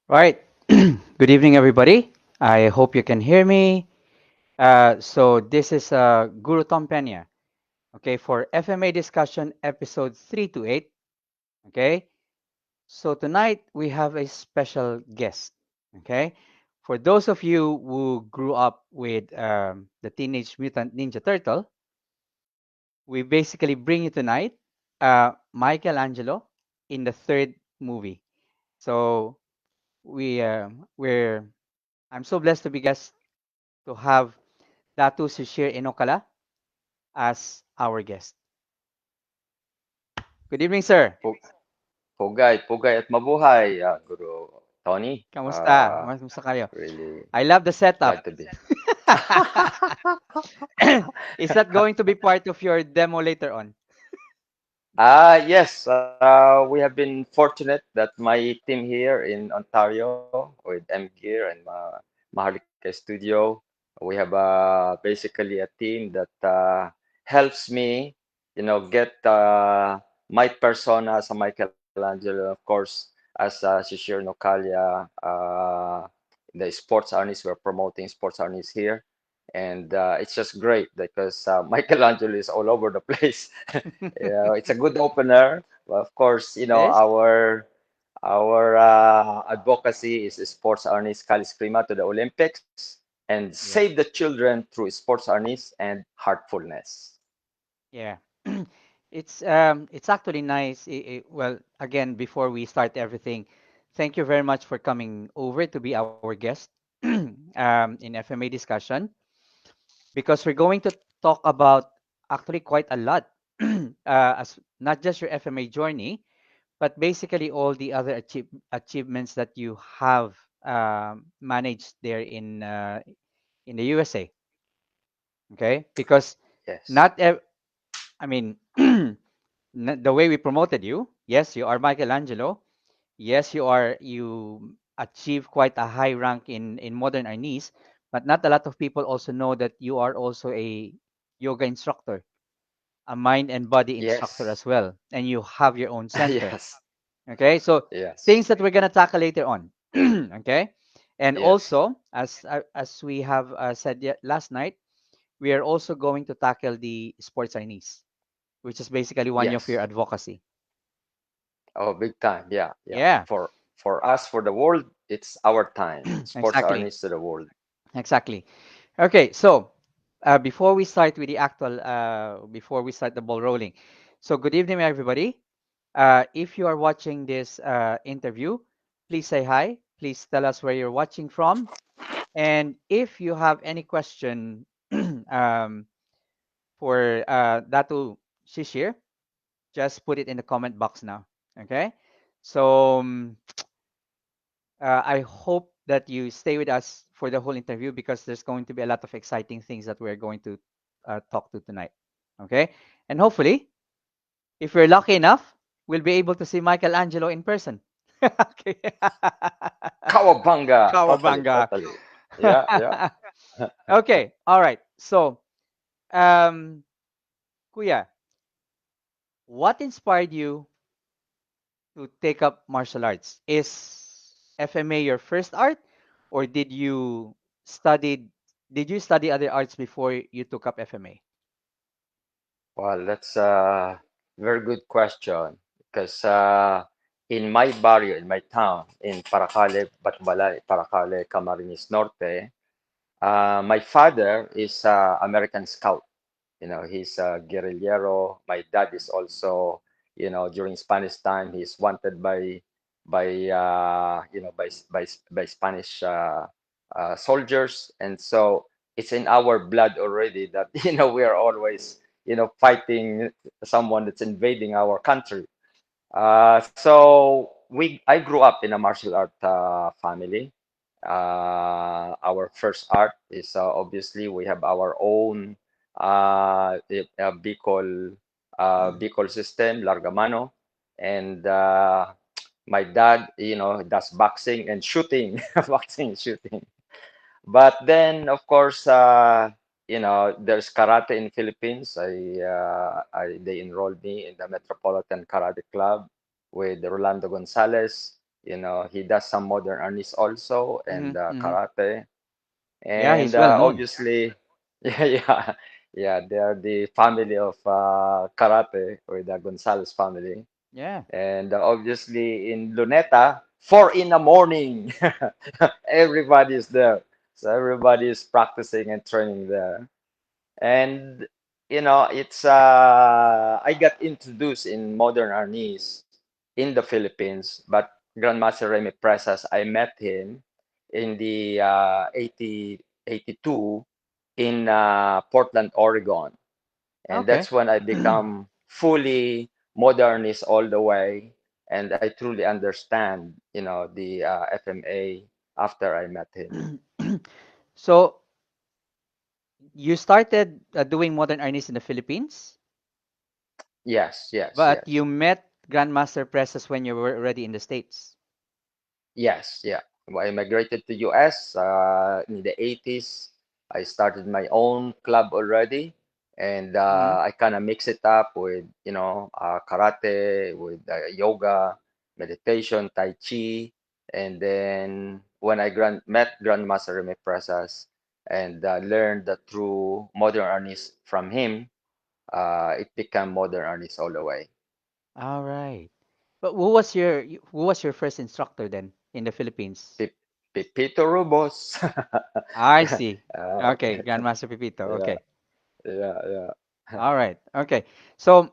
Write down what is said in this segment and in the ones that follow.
Right. Good evening, everybody. I hope you can hear me. So this is Guru Tom Pena, okay, for FMA discussion episode 3 to 8. Okay. So tonight we have a special guest. Okay. For those of you who grew up with the Teenage Mutant Ninja Turtle, we basically bring you tonight Michelangelo in the third movie. So we're I'm so blessed to be guest to have Datu Shishir Inocalla as our guest. Good evening, sir. Pu- Pugay at mabuhay, Guru Tony. Kamusta? Kamusta kayo? Really I love the glad setup. to be. Is that going to be part of your demo later on? Yes, we have been fortunate that my team here in Ontario with M Gear and Maharlika Studio, we have basically a team that helps me, get my persona as a Michelangelo, of course, as Shishir Nocalia, the sports artist, we're promoting sports artists here. And it's just great because Michelangelo is all over the place. It's a good opener. But of course, It is? our advocacy is sports harness Calis Prima to the Olympics and save Yeah. the children through sports harness and heartfulness. Yeah. It's actually nice. Well, again, before we start everything, thank you very much for coming over to be our guest in FMA discussion, because we're going to talk about actually quite a lot, as not just your FMA journey, but basically all the other achievements that you have managed there in the USA. Okay, because Yes. not I mean the way we promoted you. Yes, you are Michelangelo. Yes, you achieve quite a high rank in modern Chinese, but not a lot of people also know that you are also a yoga instructor, a mind and body instructor Yes. as well, and you have your own center. Yes. Okay, so Yes. things that we're gonna tackle later on. Okay, and Yes. also as we have said last night, we are also going to tackle the sports Chinese, which is basically one of your Yes. advocacy. Oh, big time. Yeah. Yeah. Yeah, For us, for the world, it's our time. Sports exactly, harness to the world. exactly. Okay, so before we start with the actual, before we start the ball rolling, so good evening, everybody. If you are watching this interview, please say hi. Please tell us where you're watching from. And if you have any question um, for Datu Shishir, just put it in the comment box now. Okay? So I hope that you stay with us for the whole interview, because there's going to be a lot of exciting things that we're going to talk to tonight. Okay? And hopefully, if we're lucky enough, we'll be able to see Michelangelo in person. Okay. Kawabanga. Totally. Kawabanga. Totally. Yeah. Yeah. Okay. All right. So, um, Kuya, what inspired you to take up martial arts? Is FMA your first art, or studied did you study other arts before you took up FMA? Well, that's a very good question because in my barrio, in my town, in Paracale, Batbalay, Paracale, Camarines Norte, my father is American Scout. He's a guerrillero. My dad is also, during Spanish time, he's wanted by by Spanish soldiers, and so it's in our blood already that we are always fighting someone that's invading our country. So I grew up in a martial art family. Our first art is obviously we have our own Bicol Bicol system, Largamano, and my dad, does boxing and shooting, boxing and shooting. But then, of course, there's karate in Philippines. They enrolled me in the Metropolitan Karate Club with Rolando Gonzalez. He does some modern arnis also and Mm-hmm. karate. Yeah, And he's well known. obviously, yeah, yeah, yeah, they are the family of karate, or the Gonzalez family. Yeah. And obviously in Luneta, 4 in the morning, everybody is there. So everybody is practicing and training there. And it's I got introduced in modern arnis in the Philippines, but Grandmaster Remy Presas, I met him in the 82 in Portland, Oregon. And Okay. that's when I become fully modernist all the way, and I truly understand, the FMA after I met him. So you started doing modern arnis in the Philippines, Yes, yes, but yes. you met Grandmaster Presses when you were already in the States. Yes, yeah. I migrated to US in the 80s. I started my own club already, and Mm-hmm. I kind of mix it up with, karate, with yoga, meditation, tai chi, and then when I met Grandmaster Remy Presas and learned the true modern arnis from him, it became modern arnis all the way. All right. But who was your first instructor then in the Philippines? Pi- Pipito Rubos. I see. uh, Okay, Grandmaster Pipito. yeah. Okay. Yeah, yeah. All right. Okay. So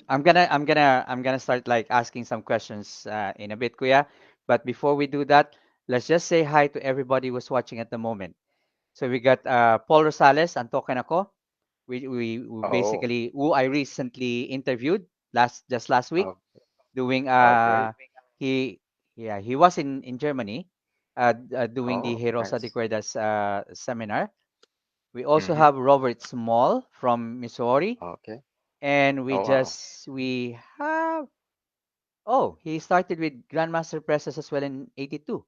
I'm gonna start like asking some questions in a bit, Kuya. But before we do that, let's just say hi to everybody who's watching at the moment. So we got Paul Rosales, Antoken ako. We Oh, basically who I recently interviewed last week oh, doing oh, great. he yeah he was in Germany doing the Oh, Herosa de nice. Cuerdas seminar. We also Mm-hmm. have Robert Small from Missouri, Okay. and Oh, wow. we have oh he started with Grandmaster Presses as well in '82.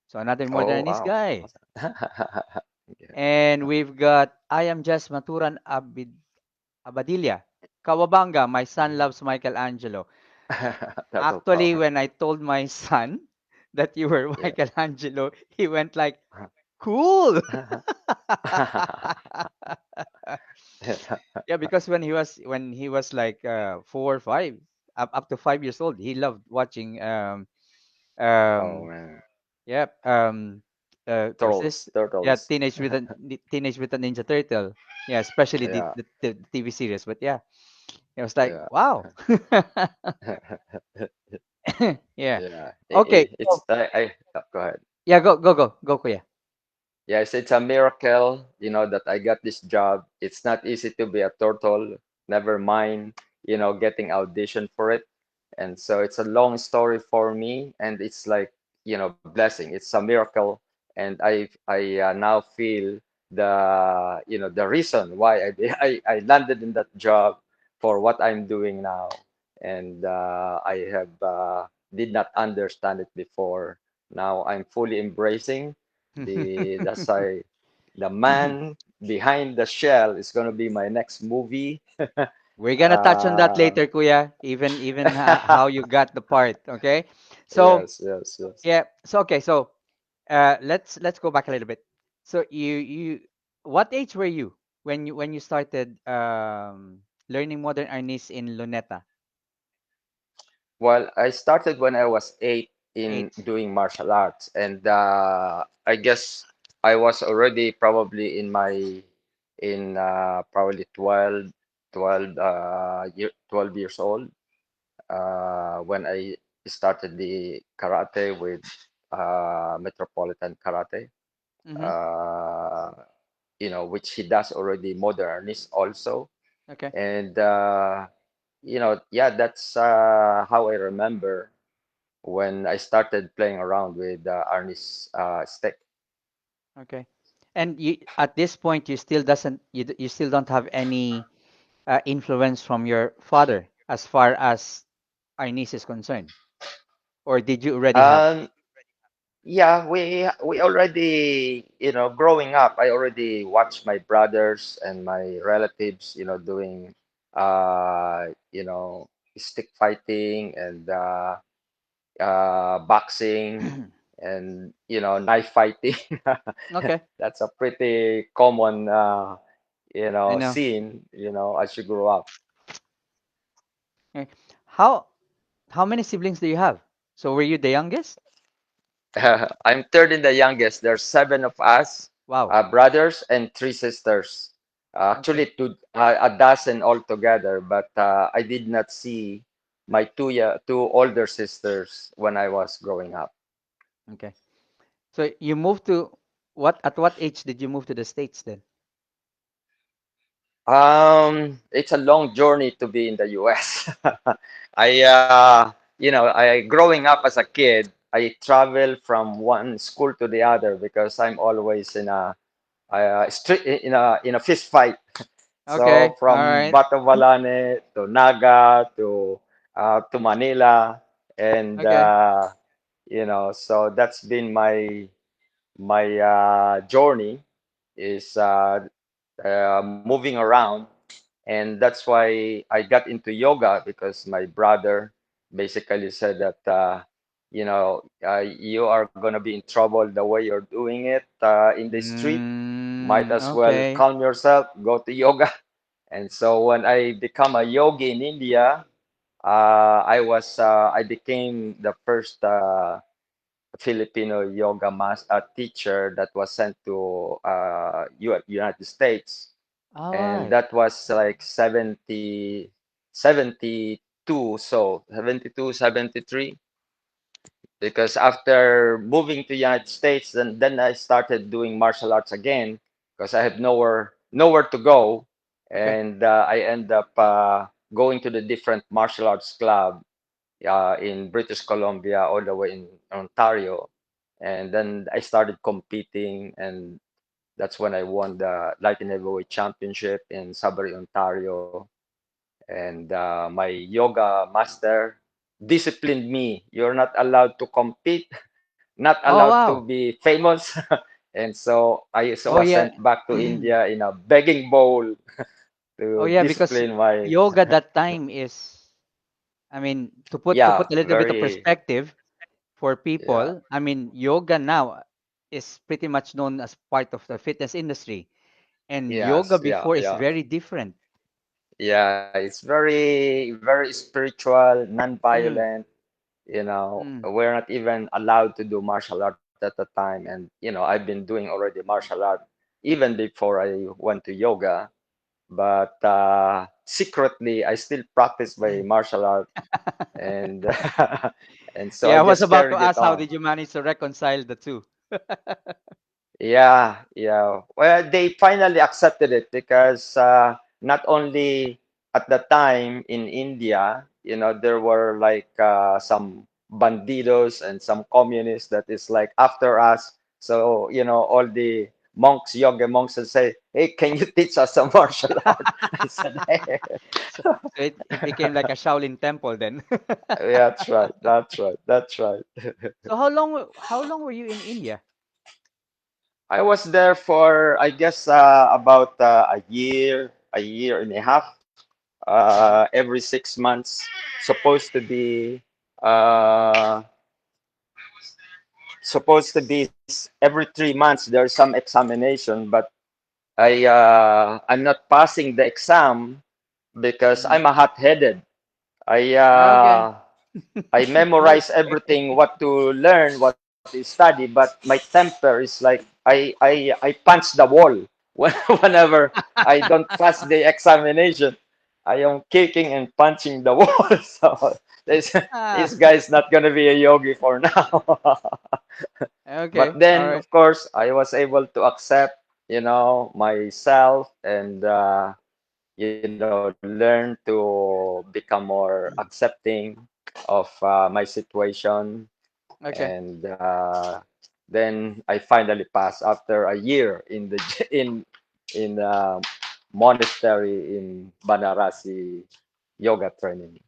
So another Oh, modernist wow. guy. Awesome. Yeah. And we've got I am just Maturan Abadilla. Kawabanga, my son Mhm. loves Michelangelo. That's so Actually, power. when I told my son that you were Yeah. Michelangelo, he went like, "Cool." Yeah, because when he was like 4 or 5, up to 5 years old, he loved watching Oh, um man. yeah what's this? Turtles, Yeah, turtles. Teenage Mutant Ninja Turtle. Yeah, especially Yeah, the TV series. But yeah, it was like yeah. wow. Yeah. Yeah. Okay. It's So go ahead. yeah, go, Kuya. Yes, it's a miracle, that I got this job. It's not easy to be a turtle, never mind, getting audition for it. And so it's a long story for me, and it's like, blessing. It's a miracle, and I now feel the reason why I landed in that job for what I'm doing now, and I have did not understand it before. Now I'm fully embracing that's the man behind the shell is gonna be my next movie. We're gonna touch on that Uh, later, Kuya. Even how you got the part. Okay. So yes, yes, yes. yeah. So okay. So let's go back a little bit. So what age were you when you started learning modern Arnis in Luneta? Well, I started when I was 8 in 8. doing martial arts, and I guess I was already probably in probably 12 years old when I started the karate with Metropolitan Karate. Mm-hmm. Uh, which he does already modernist also. Okay. And yeah, that's how I remember when I started playing around with Arnis stick. Okay. And at this point, you still don't have any influence from your father as far as Arnis is concerned, or did you already have? Um, yeah, we already, growing up, I already watched my brothers and my relatives, doing uh, you know, stick fighting and boxing, and knife fighting. Okay, That's a pretty common I know. scene as you grow up. Okay. How how many siblings do you have? So were you the youngest? I'm third and the youngest. There's seven of us, Wow. brothers and three sisters. Okay. Actually, a dozen altogether, but I did not see my two older sisters when I was growing up. Okay. So you moved to what at what age did you move to the States then? It's a long journey to be in the US. I, I growing up as a kid, I travel from one school to the other because I'm always in a street in a fist fight. So Okay. All from right. Batavalane to Naga to Manila, and Okay. so that's been my journey is moving around, and that's why I got into yoga because my brother basically said that you are gonna be in trouble the way you're doing it in the street. Might as well Okay. calm yourself, go to yoga. And so when I become a yogi in India, I became the first Filipino yoga teacher that was sent to United States, All and right. that was like 72, so 72, 73. Because after moving to United States, then I started doing martial arts again because I have nowhere to go, Okay. and I end up going to the different martial arts club in British Columbia all the way in Ontario, and then I started competing, and that's when I won the light and heavyweight championship in Sudbury, Ontario. And my yoga master disciplined me. You're not allowed to compete, not allowed Oh to wow. be famous. And so I Oh was yeah. sent back to India in a begging bowl Oh to yeah, because discipline my, yoga that time is, I mean, to put yeah, a little bit of very, perspective for yeah, people, I mean, yoga now is pretty much known as part of the fitness industry, and yoga yes, yeah, before is yeah. very different. Yeah, it's very spiritual, Mm, non-violent. mm. We're not even allowed to do martial art at the time. And, I've been doing already martial art even before I went to yoga. But secretly, I still practice my martial art, and and so Yeah, I I was just about to carried it ask how on. did you manage to reconcile the two? Yeah, yeah. Well, they finally accepted it because not only at the time in India, there were like some bandidos and some communists that is like after us. So, all the monks, yoga monks, will say, "Hey, can you teach us some martial art?" I said, "Hey, So it became like a Shaolin temple then. yeah, that's right, that's right, that's right." So how long were you in India? I was there for, I guess, about a year and a half. Mm. Every 6 months, supposed to be uh, every 3 months. There's some examination, but I'm not passing the exam because Mhm. I'm a hot-headed. I Okay. uh, I memorize Okay. everything, what to learn, what to study, but my temper is like I punch the wall whenever I don't pass the examination. I am kicking and punching the wall. So this Ah, this guy's not gonna be a yogi for now. But okay. All then, right. of course, I was able to accept, myself, and learn to become more accepting of my situation. Okay. And then I finally passed after a year in the in monastery in Banarasi yoga training.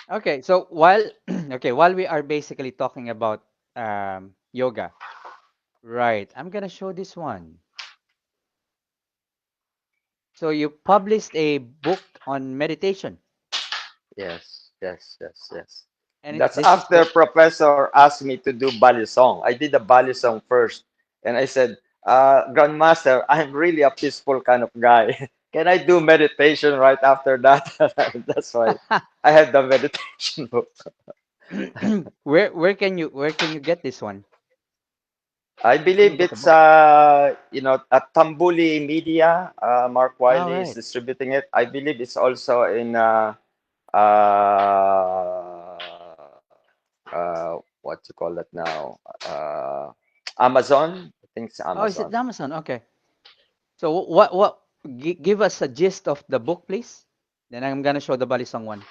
Okay. So while okay, while we are basically talking about yoga, right? I'm gonna show this one. So you published a book on meditation, Yes, yes, yes, yes. And That's this is after the professor asked me to do bally song. I did the bally song first, and I said, Grandmaster, I'm really a peaceful kind of guy. Can I do meditation right after that? That's why I had the meditation book. where can you get this one? I Where can you believe get the it's book? at Tambuli Media. Mark All Wiley is right. distributing it. I believe it's also in uh, what you call that now? Amazon. I think it's Oh, is it Amazon. Amazon? Okay. So what give us a gist of the book, please. Then I'm gonna show the Balisong one.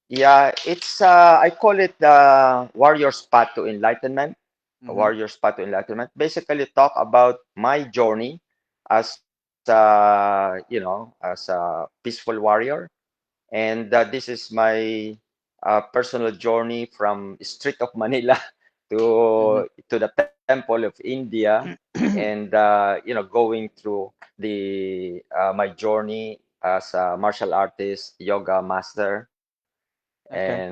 Yeah, it's I call it the Warrior's Path to Enlightenment. A Mm-hmm. Warrior's Path to Enlightenment. Basically, talk about my journey as as a peaceful warrior, and this is my personal journey from street of Manila Mm-hmm. to the temple of India, and going through my journey as a martial artist, yoga master, and Okay.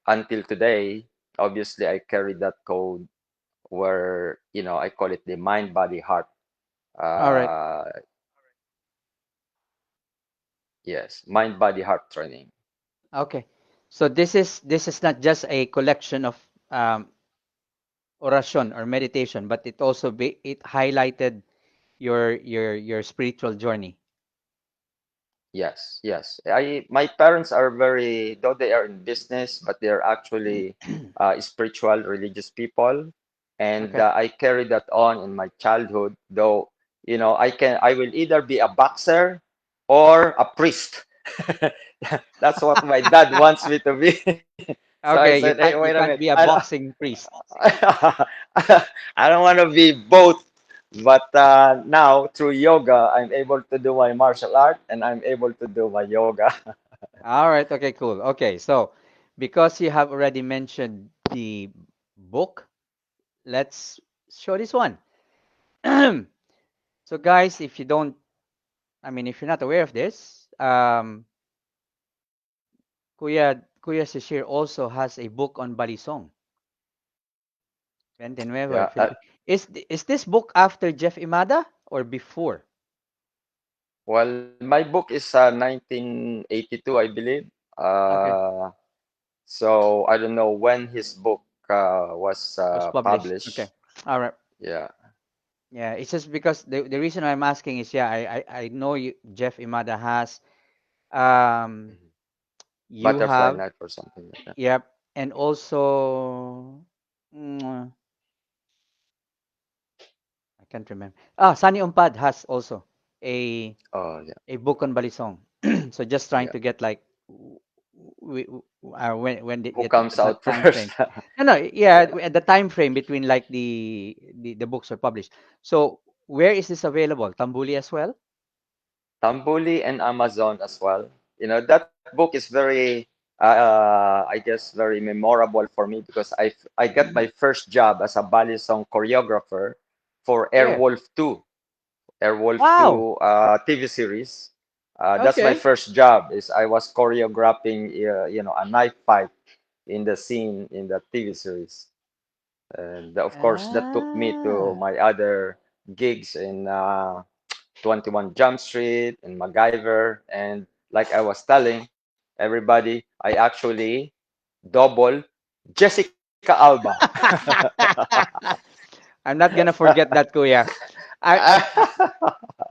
until today, obviously, I carry that code where I call it the mind, body, heart. All right. Uh, yes, mind, body, heart training. Okay. So this is not just a collection of oration or meditation, but it highlighted your spiritual journey. Yes, yes. My parents are very, though they are in business, but they're actually spiritual, religious people, and Okay. I carry that on in my childhood. Though, I will either be a boxer or a priest. That's what my dad wants me to be. So I said, Okay, hey, wait a you minute, can't be a boxing priest. I don't want to be both. But now, through yoga, I'm able to do my martial art and I'm able to do my yoga. All right. Okay. Cool. Okay. So because you have already mentioned the book, let's show this one. So guys, if you don't, I mean, if you're not aware of this, Kuya Shishir also has a book on Balisong. Twenty Nuevo, Yeah. Philippines. Is this book after Jeff Imada or before? Well, my book is 1982, I believe. Okay, So I don't know when his book was was published. Okay, published. all right. Yeah. Yeah, it's just because the reason I'm asking is, yeah, I know Jeff Imada has, um, Mhm. you Butterfly have, Knife or something like that. yep, and also, mm, I can't remember. Sunny Umpad has also a Oh, yeah. a book on Balisong. So just trying Yeah. to get like when Who the comes out time first? frame. No, no, yeah, Yeah. at the time frame between like the books are published. So where is this available? Tambuli as well? Tambuli and Amazon as well. That book is very, I guess, very memorable for me because I got my first job as a ballet song choreographer for Where? Airwolf 2, Airwolf Wow. 2 TV series. That's my Okay. first job. Is I was choreographing, a knife fight in the scene in the TV series, and of course that took me to Ah. my other gigs in 21 Jump Street and MacGyver. And like I was telling everybody, I actually double Jessica Alba. I'm not gonna forget that, Kuya. I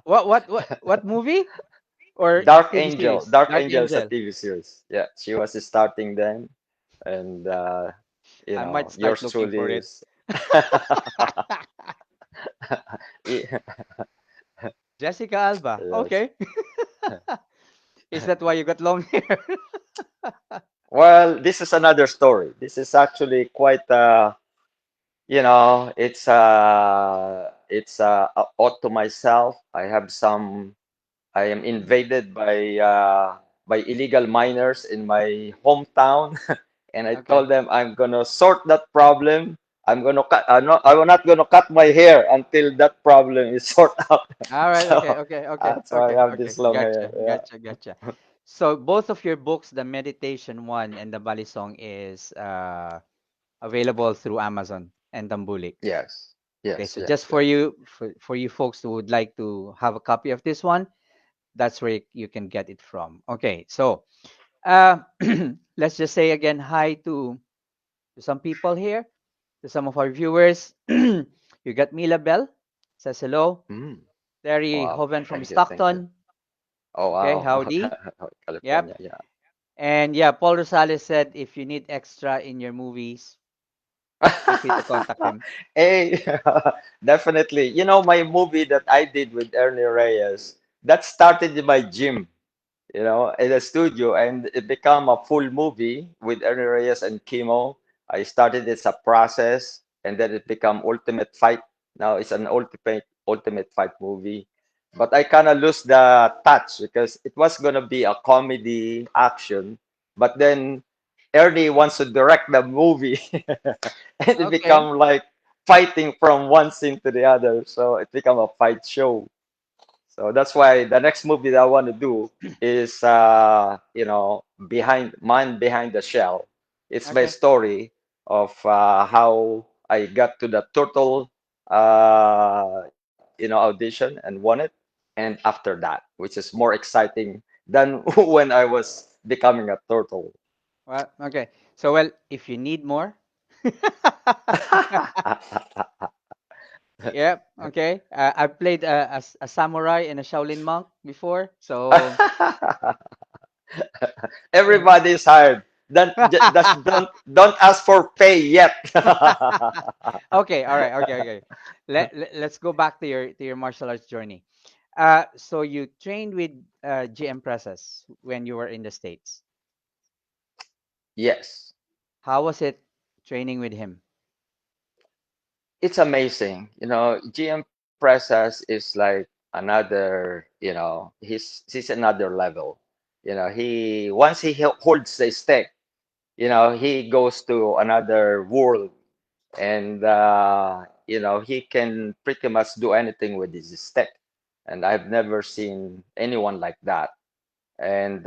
what movie or Dark TV Angel. series? Dark Dark Angel is a Angel. TV series. Yeah, she was starting then. And, I might start yours looking for truly it. is. Jessica Alba. Yes. Okay. Is that why you got long hair? Well, this is another story. This is actually quite it's a ode to myself. I am Mhm. invaded by illegal miners in my hometown, and I Okay. told them I'm gonna sort that problem. I'm not gonna cut my hair until that problem is sorted out. All right. So Okay. Okay. Okay. that's why I Okay. have Okay. this long hair. Gotcha. Yeah. Gotcha. Gotcha. So both of your books, the meditation one and the Bali song, is available through Amazon and Tambuli. Yes, Okay, yes, so just yes, yes. for you folks who would like to have a copy of this one, that's where you can get it from. Okay, so uh, let's just say again hi to some people here, to some of our viewers. You got Mila Bell, says hello. Mm. Terry Wow, Hoven from thank you, thank you. Stockton. Oh Okay, wow, howdy. Yep. California, yeah. And yeah, Paul Rosales said if you need extra in your movies, feel free to contact him. Hey, definitely. You know, my movie that I did with Ernie Reyes, that started in my gym, in the studio, and it became a full movie with Ernie Reyes and Chemo. I started as a process, and then it became Ultimate Fight. Now it's an ultimate fight movie. But I kind of lose the touch because it was gonna be a comedy action, but then Ernie wants to direct the movie, and it Okay. become like fighting from one scene to the other. So it become a fight show. So that's why the next movie that I want to do is, behind the shell. It's my Okay. story of how I got to the turtle, audition and won it, and after that, which is more exciting than when I was becoming a turtle. Well, okay. So well, if you need more, yep. Okay. I played a samurai and a Shaolin monk before, so Everybody is hired. Don't ask for pay yet. okay. All right. Okay. Okay. Let's go back to your martial arts journey. So you trained with GM Presses when you were in the States. Yes, How was it training with him? it's amazing. GM Presas is like another, he's another level. He once holds the stick, he goes to another world, and he can pretty much do anything with his stick. And I've never seen anyone like that. And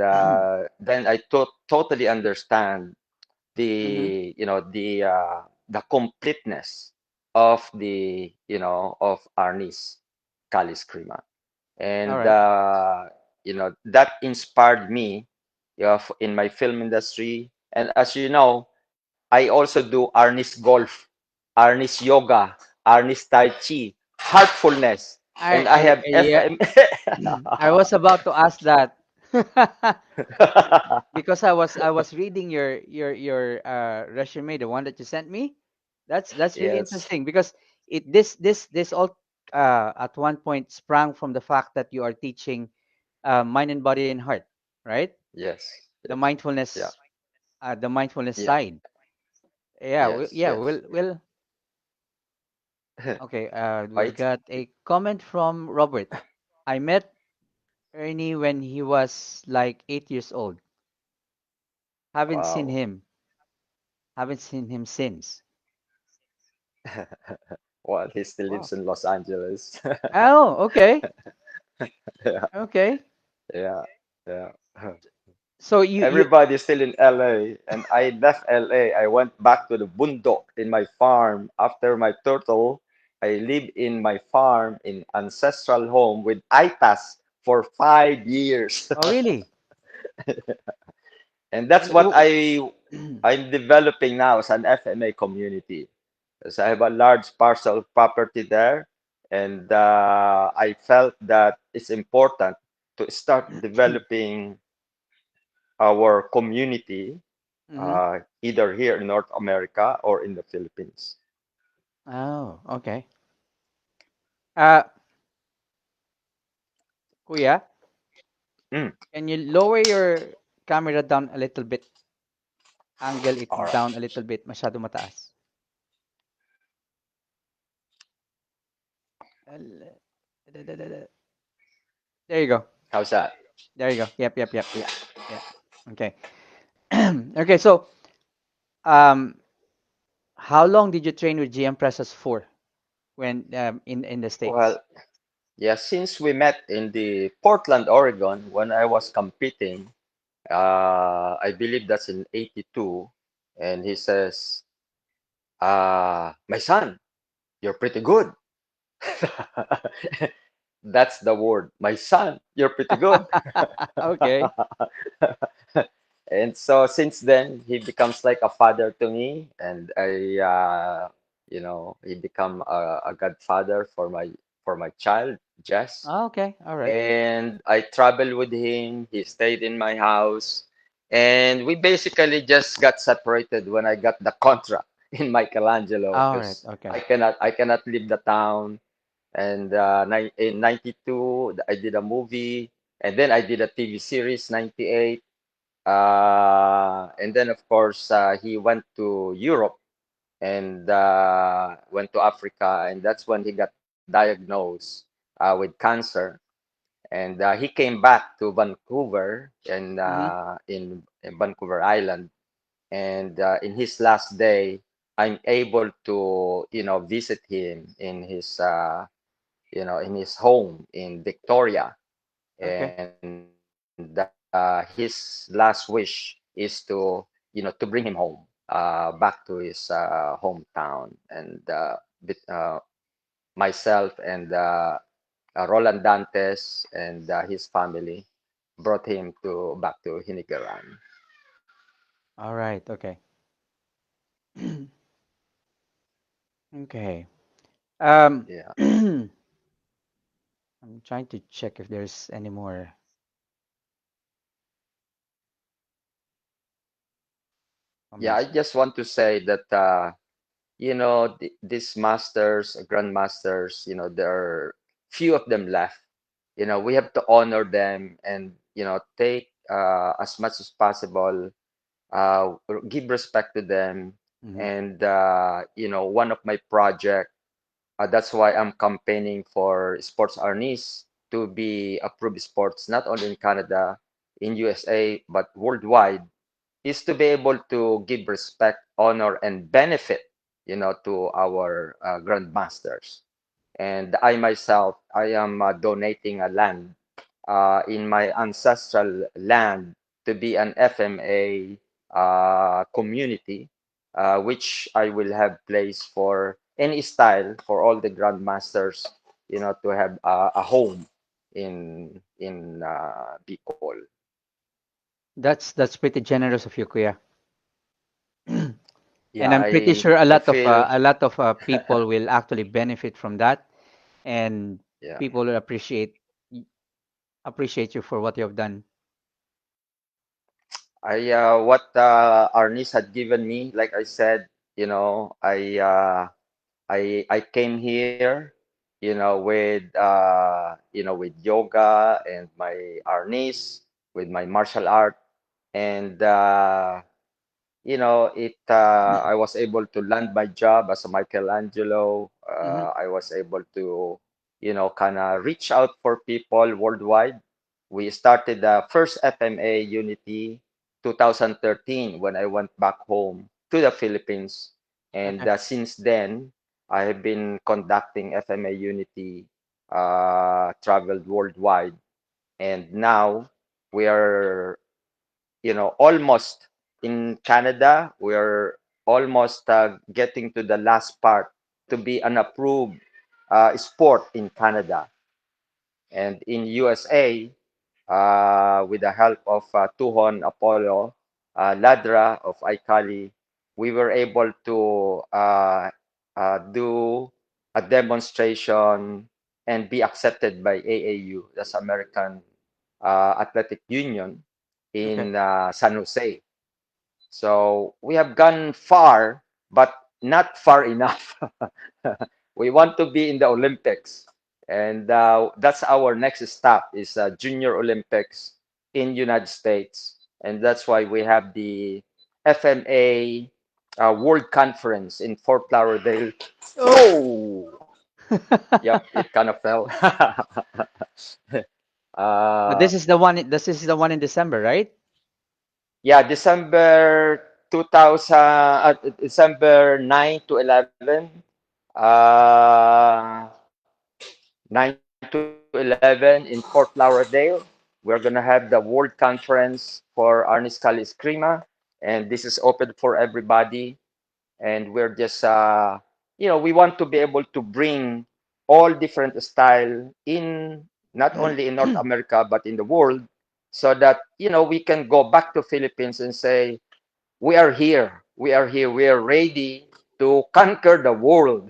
then I totally understand Mm-hmm. the completeness of of Arnis Kalis Krima. All And right. that inspired me, in my film industry. And as you know, I also do Arnis golf, Arnis yoga, Arnis tai chi, heartfulness, and I have Yeah. FM. I was about to ask that. Because I was reading your resume, the one that you sent me. That's really Yes, interesting because this all at one point sprang from the fact that you are teaching mind and body and heart, right? yes, The yes, yeah, mindfulness yeah, side. Yeah, yes, yeah. yes. We'll okay. We've Right? got a comment from Robert. I met Ernie when he was like 8 years old. Haven't seen Wow. him. Haven't seen him since. Well, he still Wow. lives in Los Angeles. Oh, okay. Yeah, Okay. yeah, yeah. So you Everybody's still in LA, and I left LA. I went back to the bundok in my farm after my turtle. I lived in my farm in ancestral home with Aitas for 5 years. oh really? And that's And what I'm developing now as an FMA community. Because I have a large parcel of property there, and I felt that it's important to start developing our community, hmm either here in North America or in the Philippines. Oh, okay. Uh, Kuya, Mm, can you lower your camera down a little bit? Angle it all right. down a little bit. Masyado mataas. Al- There you go. How's that? There you go. Yep, yep, yep. Yeah. Yep. Okay. Okay, so um, how long did you train with GM presses for when in the States? Well, yeah, since we met in the Portland, Oregon, when I was competing, I believe that's in 82. And he says, my son, you're pretty good. That's the word. My son, you're pretty good. Okay. And so since then, he becomes like a father to me, and he become a godfather for my child, Jess. Okay. All right. And I traveled with him. He stayed in my house, and we basically just got separated when I got the contract in Michelangelo All right. because Okay. I cannot leave the town. And in 92, I did a movie, and then I did a TV series, 98. And then, of course, he went to Europe and went to Africa, and that's when he got diagnosed with cancer. And he came back to Vancouver and Mm-hmm. in Vancouver Island. And in his last day, I'm able to, visit him in his home in Victoria. Okay. And his last wish is to bring him home, back to his hometown. And myself and Roland Dantes and his family brought him to back to Hinigaran. All right. Okay. Okay. Um, Yeah, I'm trying to check if there's any more yeah. I comments. just want to say that these masters, grandmasters, there are few of them left. We have to honor them and take as much as possible, give respect to them. Mm-hmm. And one of my project, that's why I'm campaigning for Sports Arnis to be approved sports not only in Canada, in USA, but worldwide, is to be able to give respect, honor, and benefit, to our grandmasters. And I myself, I am donating a land in my ancestral land to be an FMA community, which I will have place for any style for all the grandmasters, to have a home in Bicol. That's pretty generous of you, Kuya. Yeah, And I'm pretty sure I feel a lot of people will actually benefit from that, and yeah. people will appreciate you for what you have done. I what Arnis had given me, like I said, I came here, with yoga and my Arnis, with my martial art, and it I was able to land my job as a Michelangelo. Mm-hmm. I was able to, kind of reach out for people worldwide. We started the first FMA Unity 2013 when I went back home to the Philippines. And Okay. since then, I have been conducting FMA Unity, traveled worldwide. And now we are almost in Canada. We're almost getting to the last part to be an approved sport in Canada. And in USA, with the help of Tuhon Apollo, Ladra of Aikali, we were able to do a demonstration and be accepted by AAU, that's American Athletic Union, Okay. in San Jose. So we have gone far, but not far enough. We want to be in the Olympics, and that's our next stop is Junior Olympics in United States, and that's why we have the FMA World Conference in Fort Lauderdale. Oh, yep, it kind of fell. But uh, this is the one in December, right? Yeah, December 2000, December 9 to 11, 9 to 11 in Fort Lauderdale. We We're gonna have the World Conference for Arnis Calis Crema, and this is open for everybody. And we're just, we want to be able to bring all different style in not only in North America but in the world, so that we can go back to Philippines and say we are ready to conquer the world.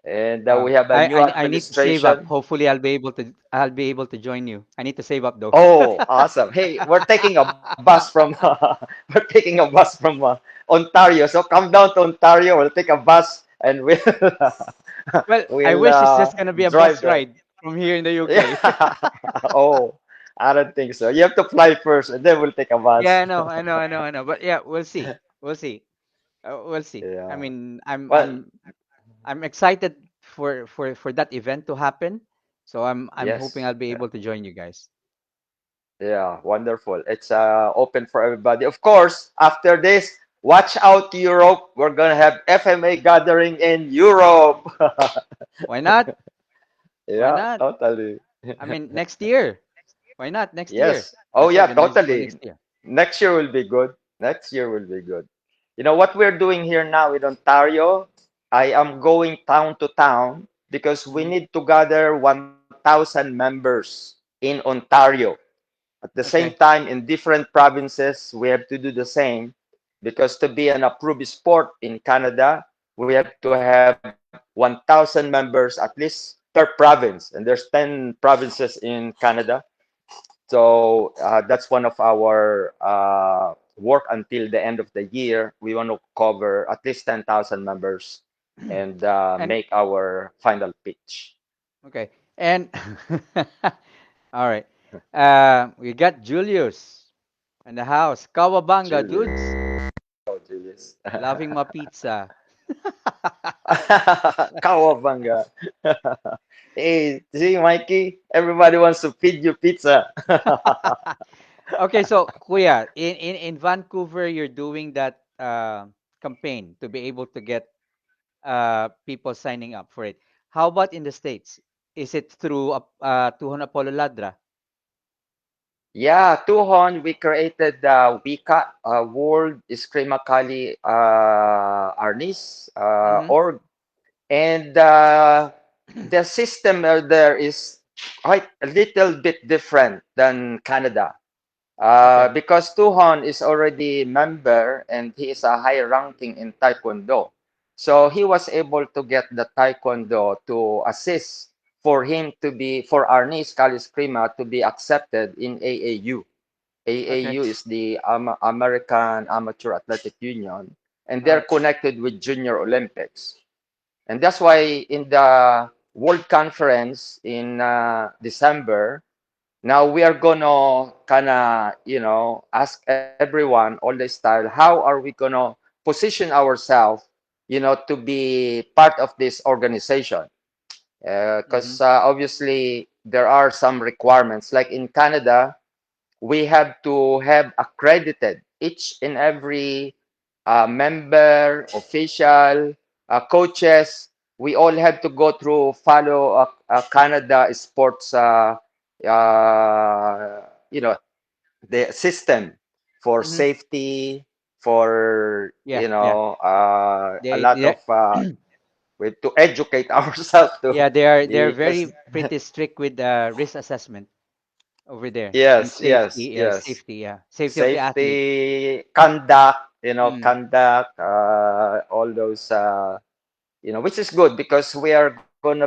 And we Wow. have a new I need to save up. administration. Hopefully I'll be able to join you. I need to save up though. Oh, awesome. Hey, we're taking a bus from we're taking a bus from Ontario. So come down to Ontario, we'll take a bus and we'll Well, I we'll wish it's just gonna be a drive bus there. ride from here in the UK. Yeah. Oh, I don't think so. You have to fly first and then we'll take a Yeah, bus. I know. But yeah, we'll see. We'll see. We'll see. I Yeah. mean, Well, I'm excited for that event to happen. So I'm hoping yes. I'll be Yeah. able to join you guys. Yeah, wonderful. It's open for everybody. Of course, after this, watch out Europe. We're gonna have FMA gathering in Europe. Why not? Why Yeah, not? totally. I mean, next year. Why not next year? Yes. Oh Let's yeah, organize it for totally. next year. Next year will be good. Next year will be good. You know what we're doing here now in Ontario? I am going town to town because we Hmm. need to gather 1,000 members in Ontario. At the same Okay. time, in different provinces, we have to do the same because to be an approved sport in Canada, we have to have 1,000 members at least per province, and there's 10 provinces in Canada. So that's one of our work until the end of the year. We want to cover at least 10,000 members and And make our final pitch. okay. And all right. We got Julius in the house. Kawabanga dudes. Julius. Oh, Julius. Loving my pizza. Kawabanga. Hey, see, Mikey, everybody wants to feed you pizza. Okay, so Kuya, in Vancouver, you're doing that campaign to be able to get people signing up for it. How about in the States? Is it through Tuhon Apollo Ladra? Yeah, Tuhon, we created the Wika, World Screamakali Arnis Mm-hmm. org. And the system there is quite a little bit different than Canada. Okay. Because Tuhon is already member and he is a high ranking in Taekwondo. So he was able to get the Taekwondo to assist for him to be, for Arnis Kalis Prima to be accepted in AAU. Okay. AAU is the American Amateur Athletic Union, and All they're right. connected with Junior Olympics. And that's why in the World Conference in December, now we are gonna kinda, ask everyone all the style, how are we gonna position ourselves, to be part of this organization? Mm-hmm. Because obviously there are some requirements. Like in Canada, we have to have accredited each and every member, official, coaches. We all have to go through follow Canada sports, you know, the system for Mm-hmm. safety, for Yeah. Yeah. a They lot they of we have to educate ourselves to yeah, they're because very pretty strict with risk assessment over there and yes, yes, safety. yes. Safety. Yeah, safety of the athlete. Safety, conduct, Mm. all those, which is good because we are going to be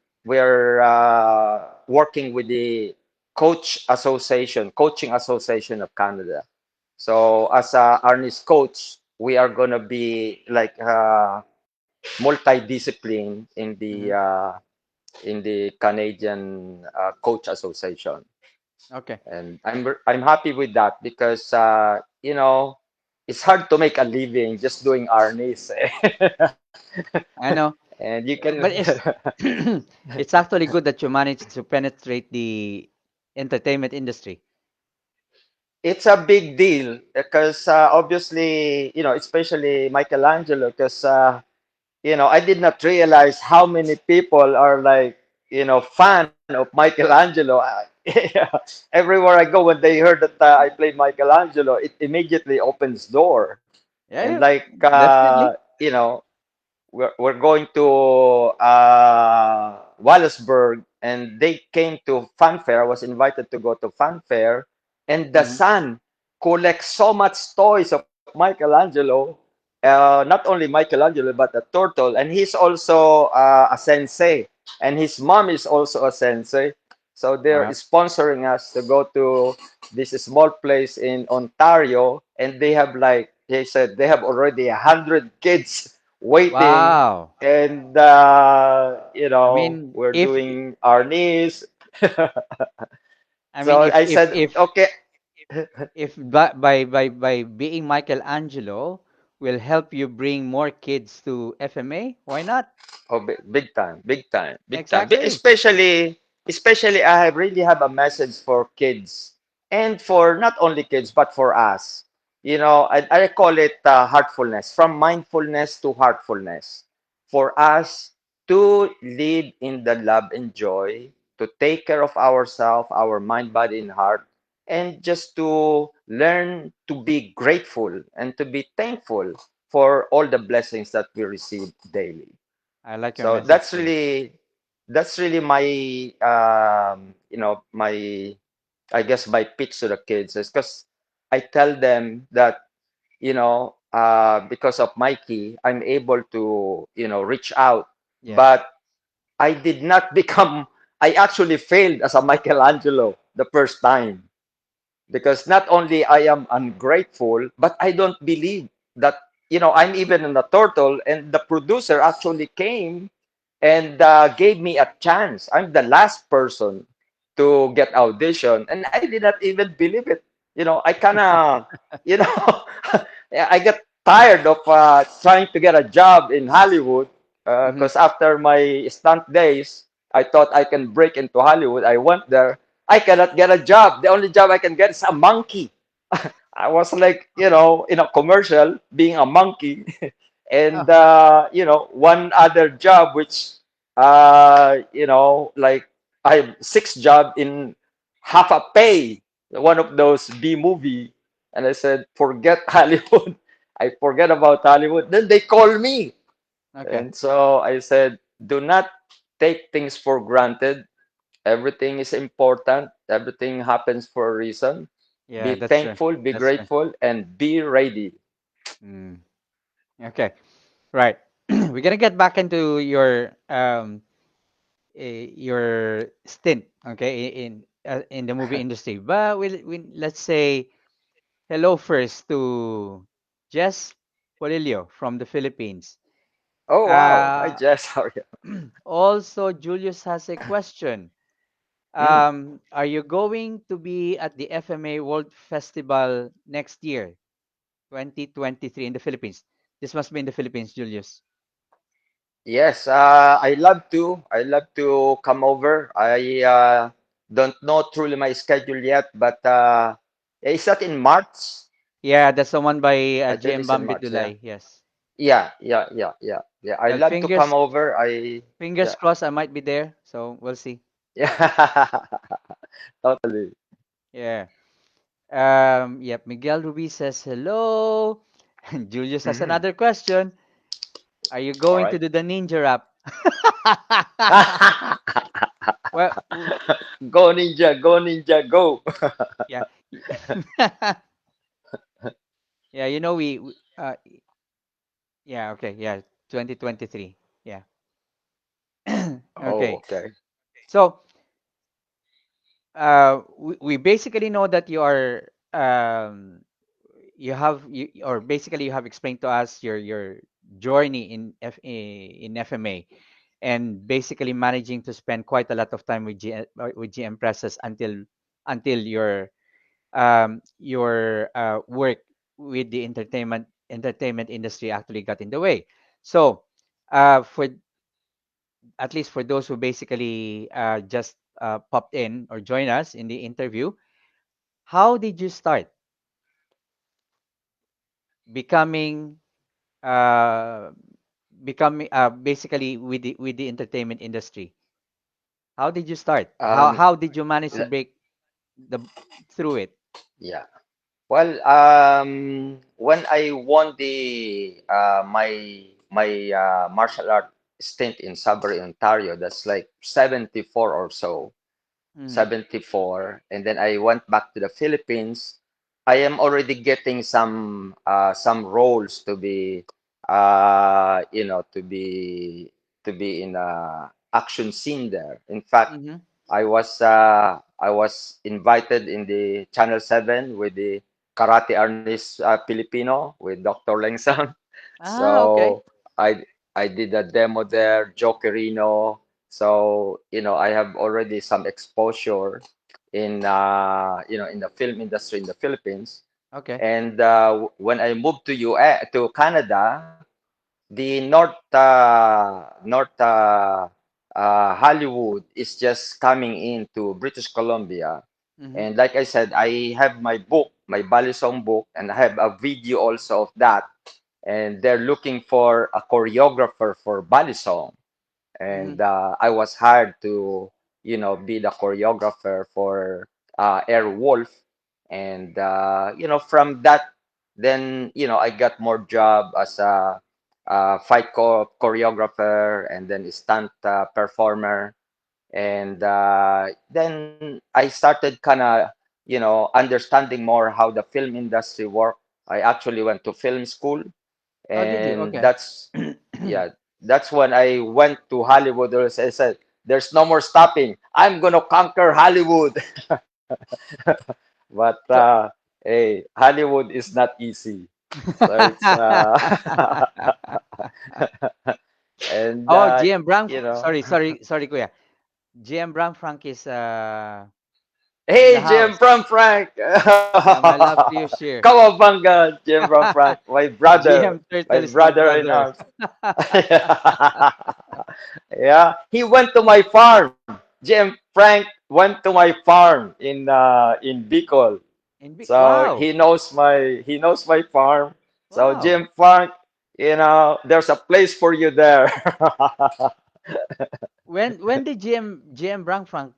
we're working with the Coaching Association of Canada. So as a Arnis coach, we are going to be like multidiscipline Mm-hmm. in the Canadian Coach Association. Okay. And I'm happy with that because it's hard to make a living just doing Arnis. I know, And you can but it's it's actually good that you managed to penetrate the entertainment industry. it's a big deal because obviously, especially Michelangelo, because I did not realize how many people are like, fan of Michelangelo. Yeah. Everywhere I go, when they heard that I play Michelangelo, it immediately opens door. Yeah, And yeah, like definitely. we're going to Wallaceburg, and they came to fanfare. I was invited to go to fanfare, and the Hmm. son collects so much toys of Michelangelo. Not only Michelangelo, but a turtle, and he's also a sensei, and his mom is also a sensei. So they're Wow. sponsoring us to go to this small place in Ontario, and they have, like they said, they have already 100 kids waiting, Wow. and I mean, we're doing our knees. I mean, So I said, okay. if by being Michelangelo will help you bring more kids to FMA, why not? Oh, big time, big time, big time. Exactly. Especially, I really have a message for kids, and for not only kids but for us. I call it heartfulness, from mindfulness to heartfulness. For us to live in the love and joy, to take care of ourselves, our mind, body, and heart, and just to learn to be grateful and to be thankful for all the blessings that we receive daily. I like your So message that's there. really that's really my my, I guess, my pitch to the kids is because I tell them that because of Mikey, I'm able to reach out, Yeah. but I did not become. I actually failed as a Michelangelo the first time, because not only I am ungrateful, but I don't believe that I'm even in a turtle, and the producer actually came and gave me a chance. I'm the last person to get audition, and I did not even believe it. I kind of, you know, I got tired of trying to get a job in Hollywood, Hmm. because after my stunt days, I thought I can break into Hollywood. I went there. I cannot get a job. The only job I can get is a monkey. I was like, in a commercial, being a monkey. Oh, And one other job, which like, I have six job in half a pay, one of those B movie. And I said, forget Hollywood. I forget about Hollywood. Then they call me, okay. and so I said, do not take things for granted. Everything is important. Everything happens for a reason. Yeah, Be that's true. thankful, be That's true. grateful, and be ready. Mm. Okay. Right. We're gonna get back into your stint, okay, in the movie industry. But we let's say hello first to Jess Polilio from the Philippines. Oh, wow. Hi, Uh, Jess. How are you? also, Julius has a question. Mm. Are you going to be at the FMA World Festival next year, 2023, in the Philippines? This must be in the Philippines, Julius. Yes, I love to. I love to come over. I don't know truly my schedule yet, but is that in March? Yeah, that's the one by I think GM it's in Bambi March. Yeah. Dulay. Yes. Yeah. I Well, love to come over. fingers Yeah. crossed I might be there. So we'll see. Yeah. Totally. Yeah. Yep. Miguel Ruiz says hello. And Julius has Mhm. another question. Are you All going to right. do the ninja rap? Well, Go ninja, go ninja, go. yeah. Yeah, yeah, okay, yeah, 2023. Yeah. Oh, Okay. okay. So, we basically know that or basically you have explained to us your journey in FMA, and basically managing to spend quite a lot of time with GM presses until your work with the entertainment industry actually got in the way. So, for at least for those who basically just popped in or join us in the interview, how did you start becoming uh, basically with the entertainment industry? How did you start? How Um, how did you manage to le- break the through it? yeah. Well, when I won the my martial art stint in Sudbury, Ontario, that's like 74 or so. Mm-hmm. 74, and then I went back to the Philippines. I am already getting some roles to be to be in a action scene there. In fact, Mm-hmm. I was invited in the Channel 7 with the karate artist Filipino with Dr. Lengsang. Ah, okay. So I I did a demo there, Joe Quirino. So, I have already some exposure in in the film industry in the Philippines. Okay. And when I moved to Canada, the Hollywood is just coming into British Columbia. Mm-hmm. And like I said, I have my book, my Balisong book, and I have a video also of that. And they're looking for a choreographer for Balisong, Mm-hmm. and I was hired to, be the choreographer for Airwolf, and from that, then I got more job as a, choreographer and then stunt performer, and then I started kind of, understanding more how the film industry work. I actually went to film school, Oh, did you? and Okay. that's when I went to Hollywood. I said, "There's no more stopping. I'm gonna conquer Hollywood." But So, hey, Hollywood is not easy. So it's and oh, GM Brown. you know, Sorry, Kuya. GM Brown Frank is in the hey, Jim house. from Frank. Yeah, my love to you, Come Sheer. on, Banga, Jim from Frank, GM my Turtle is my brother in brother. arms. Yeah, he went to my farm. Jim Frank went to my farm in Bicol. So Wow, he knows my farm. So wow. Jim Frank, there's a place for you there. When did GM Brown Frank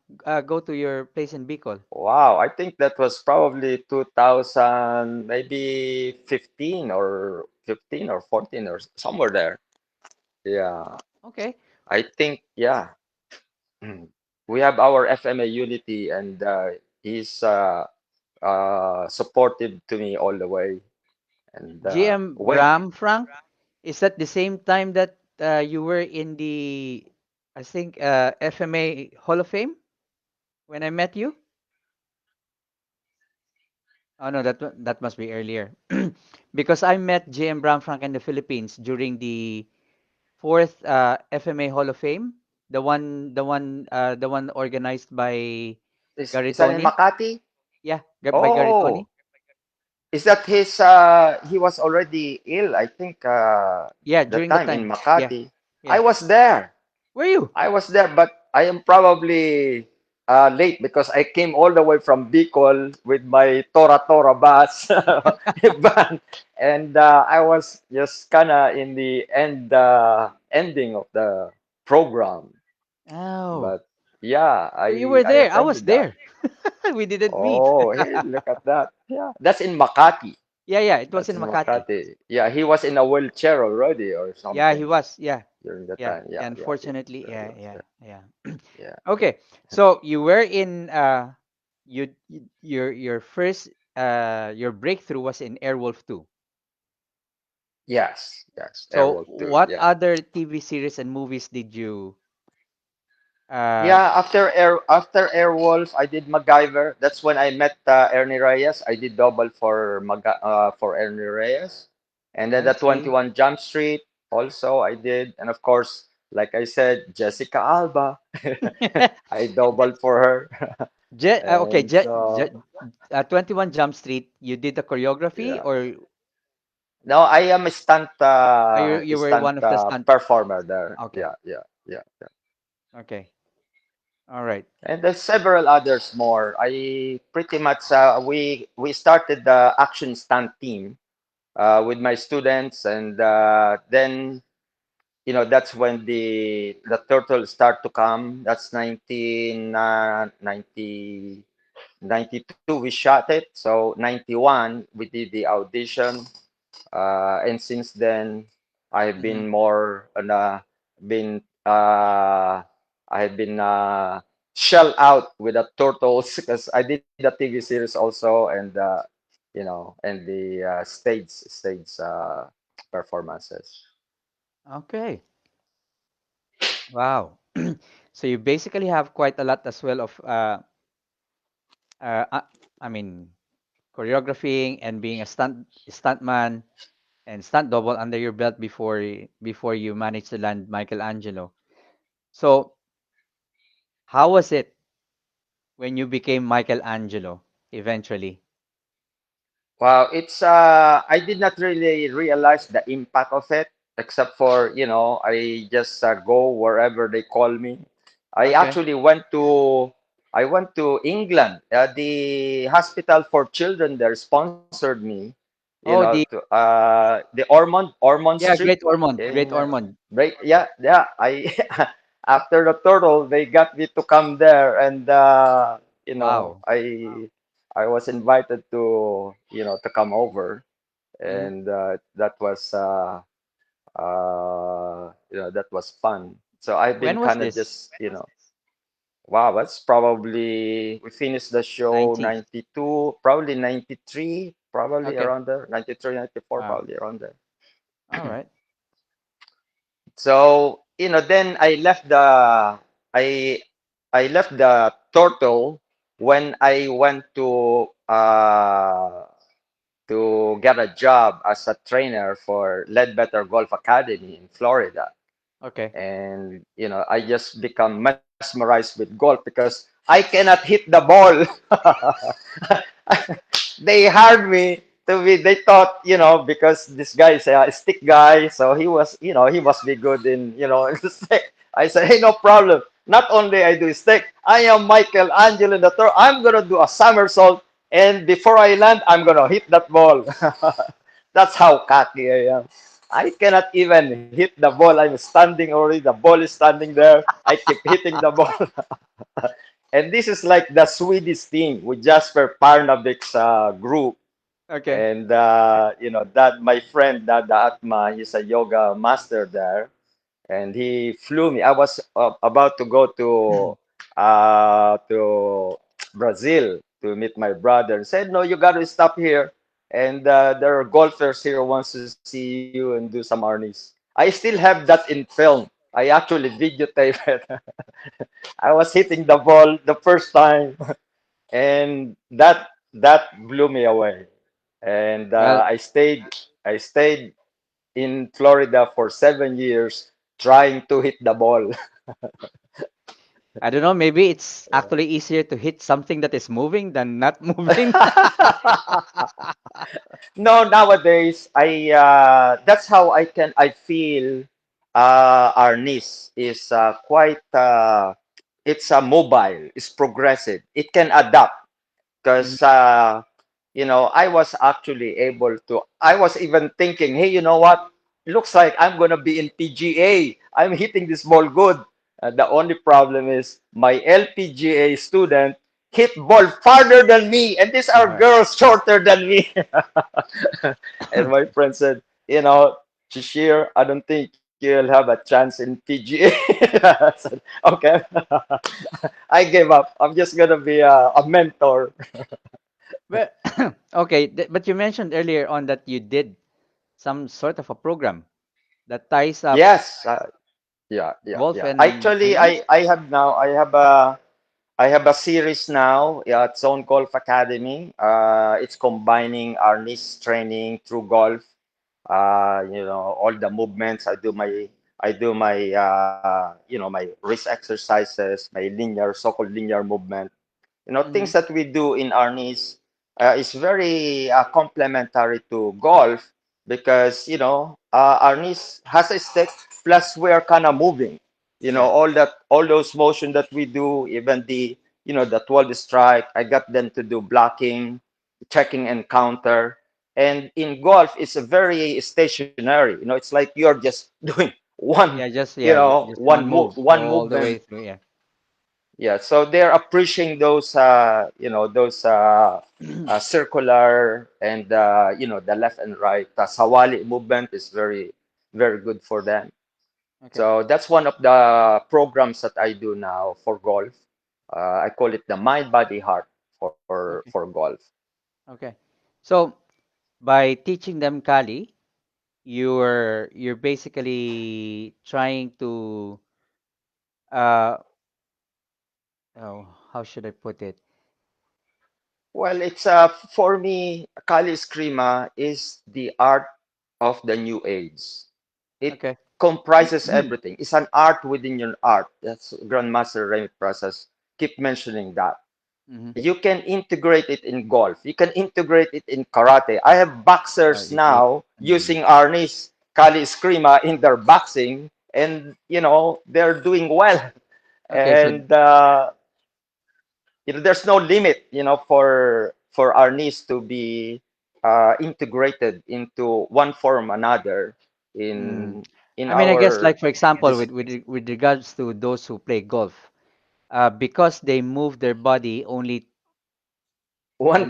go to your place in Bicol? Wow, I think that was probably 2000, maybe 15 or 14 or somewhere there. Yeah, Okay. I think, yeah. Mm. We have our FMA Unity, and he's supportive to me all the way. And GM when Bram Frank, is that the same time that you were in the, I think, FMA Hall of Fame when I met you? Oh no, that must be earlier. Because I met GM Bram Frank in the Philippines during the fourth FMA Hall of Fame, the one organized by is that in Garitoni. Makati? Yeah, by Garitoni. Oh, is that his? He was already ill, I think. Yeah, The during the time in time. Yeah, Makati, I yeah. was there. Were you? I was there, but I am probably late because I came all the way from Bicol with my Tora Tora bus van, and I was just kind of in the ending of the program. Oh, But yeah, so you were I there. I was attended that. there. We didn't meet. Oh, hey, look at that. Yeah, that's in Makati. Yeah, yeah. It was That's in in Makati. Makati. Yeah, he was in a wheelchair already or Yeah, he something was. Yeah, during the yeah. time. Yeah, yeah, yeah. Unfortunately, So he yeah, was yeah, there. yeah. Yeah. Okay, so you were in your first your breakthrough was in Airwolf 2. Yes, yes, So Airwolf 2. what Yeah. other TV series and movies did you uh Yeah, after Airwolf, I did MacGyver. That's when I met Ernie Reyes. I did double for Ernie Reyes. And then I the see. 21 Jump Street also I did. And of course, like I said, Jessica Alba. I doubled for her. Okay, And so 21 Jump Street, you did the choreography yeah. or Now I am a you were one of the stunt? performer there. Okay. Yeah, yeah, yeah. Okay. All right. And there's several others more. I pretty much we started the action stunt team with my students, and then that's when the turtles start to come. That's 92 we shot it. So 91 we did the audition. And since then I've Hmm. been more on been I have been shell out with the turtles because I did a TV series also, and the stage performances. Okay. Wow. So you basically have quite a lot as well of uh, uh, I mean choreographing and being a stuntman and stunt double under your belt before you managed to land Michelangelo. So how was it when you became Michelangelo eventually? Wow, it's I did not really realize the impact of it, except for, I just go wherever they call me. I Okay. actually went to England. The hospital for children there sponsored me, Oh, to the the Ormond yeah, Street Great in Ormond. break. Yeah, yeah. I after the turtle, they got me to come there, and Wow. I was invited to come over, Hmm. and that was fun. So I've been When was kind of this? just, wow, that's probably we finished the show 90. 92, probably 93, probably Okay. around there, 93, 94, Wow. probably around there. All right. So, then I I left the turtle when I went to get a job as a trainer for Ledbetter Golf Academy in Florida. Okay. And I just become mesmerized with golf because I cannot hit the ball. They hired me to be. They thought, because this guy is a stick guy, so he must be good in, stick. I said, hey, no problem. Not only I do stick, I am Michelangelo the third. I'm gonna do a somersault, and before I land, I'm gonna hit that ball. That's how cocky I am. I cannot even hit the ball. I'm standing already. The ball is standing there. I keep hitting the ball. And this is like the Swedish team with Jasper Parnavik's group. Okay. And, that my friend, Dada Atma, he's a yoga master there. And he flew me. I was about to go to Brazil to meet my brother. And said, no, you got to stop here. And there are golfers here who wants to see you and do some arnis. I still have that in film. I actually videotape it. I was hitting the ball the first time, and that blew me away. And Well, I stayed in Florida for 7 years trying to hit the ball. I don't know, maybe it's actually easier to hit something that is moving than not moving. No, nowadays that's how I feel our niece is quite it's mobile, it's progressive. It can adapt Mhm. because I was actually able to. I was even thinking, hey, you know what? Looks like I'm gonna be in PGA. I'm hitting this ball good. The only problem is my LPGA student hit ball farther than me, and these are girls shorter than me. And my friend said, Shishir, I don't think you'll have a chance in PGA. I said, okay. I gave up. I'm just gonna be a mentor. Well, okay, but you mentioned earlier on that you did some sort of a program that ties up Yes, yeah, yeah, golf yeah. and Actually, training. I have a series now. Yeah, it's on Golf Academy. It's combining our niche training through golf. All the movements. I do my wrist exercises, my linear, so-called linear movement. Things Hmm. that we do in our knees is very complementary to golf because our knees has a stick plus we are kind of moving. Yeah. All those motion that we do, even the 12 strike. I got them to do blocking, checking and counter. And in golf, it's a very stationary. It's like you're just doing. one, Yeah, just yeah, just one move one all the way movement. through. Yeah. Yeah, so they're appreciating those, those circular and the left and right. The sawali movement is very, very good for them. Okay. So that's one of the programs that I do now for golf. I call it the Mind, Body, Heart for Okay. golf. Okay. So by teaching them Kali, you're basically trying to uh oh, how should I put it? Well, it's for me, Kali Eskrima is the art of the new age. It Okay. comprises everything. It's an art within your art. That's Grandmaster Remy Process. Keep mentioning that. Mm-hmm. You can integrate it in golf. You can integrate it in karate. I have boxers You see? now Mm. using Arnis Kali Eskrima in their boxing, and they're doing well. Okay, so And there's no limit, for our needs to be integrated into one form or another mm, in I mean, I guess our like for example, this with regards to those who play golf, because they move their body only one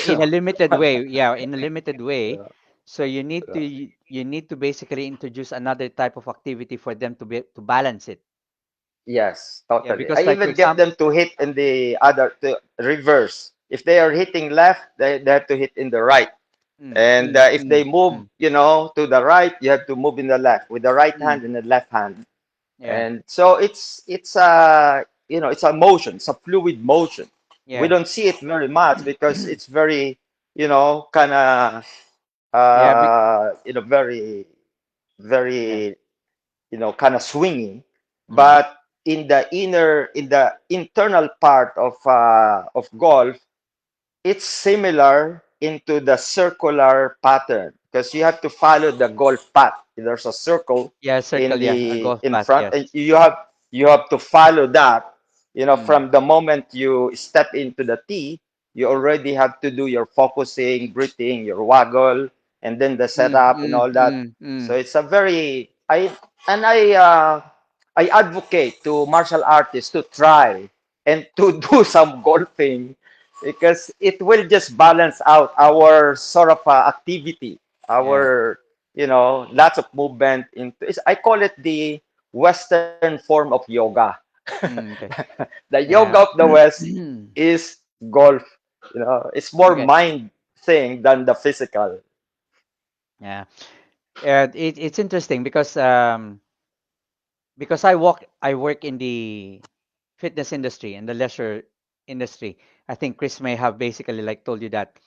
in a dimensional. limited way, yeah, in a limited way. Uh, So uh, you need to basically introduce another type of activity for them to balance it. yes, Yeah, totally. I because like for even get example, them to hit in the other to reverse. If they are hitting left, they have to hit in the right. And if they move, mm, to the right, you have to move in the left with the right mm, hand and the left hand. yeah, And so it's a motion, it's a fluid motion. We yeah, don't see it very much because it's very, kind of yeah, very, yeah, very, kind of swingy. mm, But in the internal part of golf, it's similar into the circular pattern because you have to follow the golf path. There's a circle yeah, in circle, yeah, a the golf in path, front, and yes, you have to follow that. mm, From the moment you step into the tee, you already have to do your focusing, breathing, your waggle, and then the setup and all that. So it's a very I advocate to martial artists to try and to do some golfing because it will just balance out our sort of activity, yeah, our lots of movement into. I call it the Western form of yoga. okay, The yoga of yeah, the West is golf. It's more okay, mind thing than the physical. yeah. It's interesting because I work in the fitness industry and the leisure industry. I think Chris may have basically like told you that.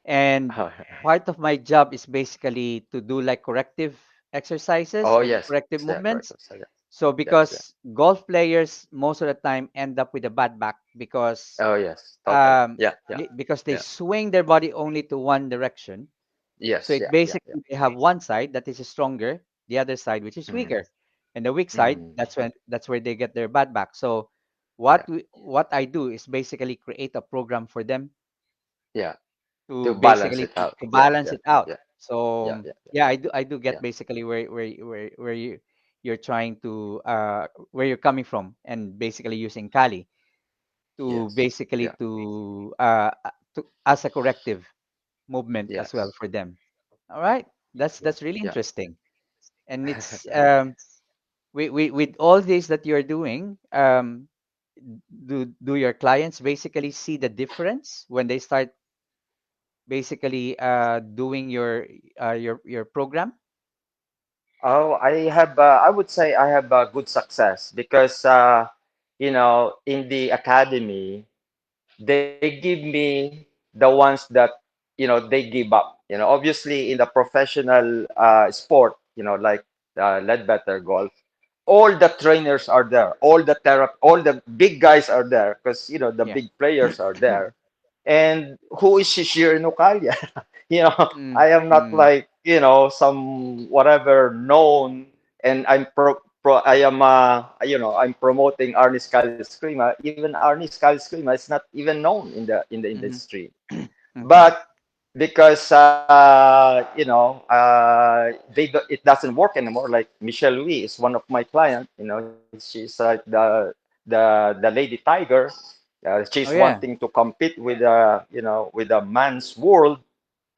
And part of my job is basically to do like corrective exercises Oh and yes, corrective yeah, correct. movements. So, yeah, So yes, yeah. because golf players most of the time end up with a bad back because Oh yes, totally. Yeah, yeah, because they yeah. swing their body only to one direction. So Yes, it yeah, yeah, yeah. basically they have one side that is stronger, the other side which is Mm, weaker, and the weak side mm, that's where they get their bad back. So yeah, what I do is basically create a program for them yeah. to To balance basically it out. to Yeah, balance yeah, it out. yeah, yeah, So yeah, yeah, I do yeah, get basically where you're trying to where you're coming from and basically using Kali to yes, basically yeah, to as a corrective movement as well yes, for them. All right, yeah, that's really yeah, interesting, and it's yeah. with all this that you're doing. Do your clients basically see the difference when they start basically doing your program? Oh, I would say I have good success because, in the academy, they give me the ones that they give up. Obviously in the professional sport, like Ledbetter Golf, all the trainers are there, all the big guys are there because the Yeah. big players are there. And who is Shishir Inocalla? I am not Mm. like some whatever known, and I am I'm promoting Arnis Screamer. Even Arnis Screamer is not even known in the Mhm. industry. Okay. But because it doesn't work anymore. Like Michelle Louis is one of my clients. She's like the lady tiger. She's Oh yeah. wanting to compete with with a man's world,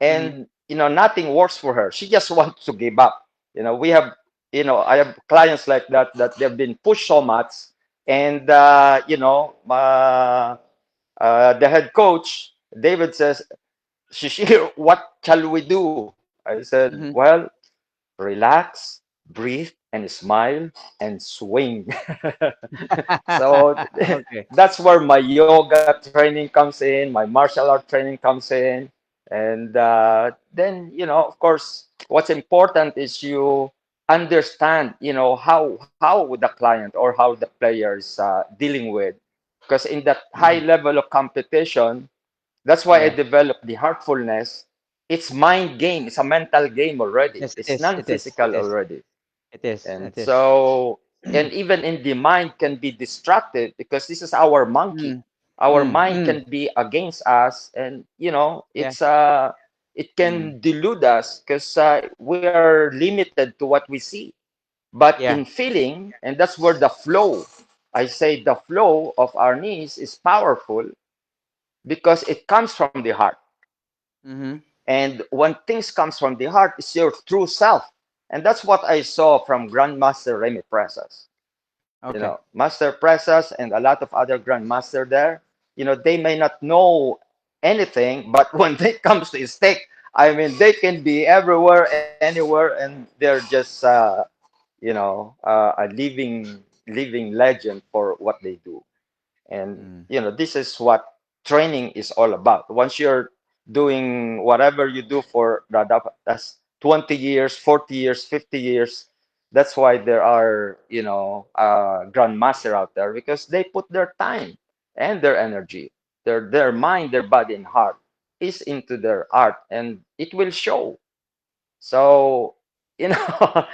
Mm-hmm. and nothing works for her. She just wants to give up. We have I have clients like that they've been pushed so much, and the head coach David says, Shishir, what shall we do? I said, Mm-hmm. well, relax, breathe, and smile and swing. So Okay. that's where my yoga training comes in, my martial art training comes in. And then, of course, what's important is you understand, how the client or how the player is dealing with. Because in that high level of competition, that's why I Yeah. developed the heartfulness. It's mind game. It's a mental game already. Yes, it It's is. It is. It non-physical is. already. It is. And It is. so, and even in the mind can be distracted because this is our monkey. Mm. Our Mm. mind Mm. can be against us, and Yeah. it Mm. can delude us because we are limited to what we see. But in Yeah. feeling, and that's where the flow. I say the flow of our needs is powerful because it comes from the heart. Mm-hmm. And when things comes from the heart, it's your true self. And that's what I saw from Grandmaster Remy Presas. Okay. Master Presas and a lot of other Grandmaster there, they may not know anything, but when it comes to stake, I mean, they can be everywhere, anywhere, and they're just, a living legend for what they do. And Mm. this is what training is all about. Once you're doing whatever you do for that's 20 years, 40 years, 50 years, that's why there are grandmaster out there, because they put their time and their energy, their mind, their body and heart is into their art, and it will show. So, you know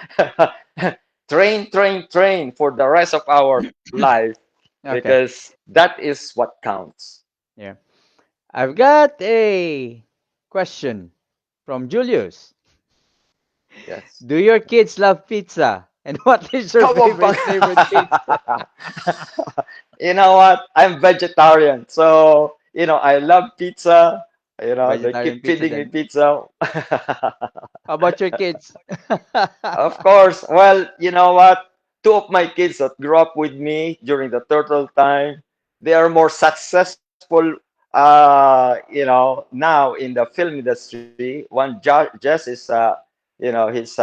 train for the rest of our life, Okay. because that is what counts. Yeah. I've got a question from Julius. Yes. Do your kids love pizza? And what is your Come on, pang. favorite pizza? You know what? I'm vegetarian, so I love pizza. They Vegetarian keep pizza feeding me then. pizza. How about your kids? Of course. Well, you know what? Two of my kids that grew up with me during the turtle time, they are more successful, now in the film industry. One, Jess is, he's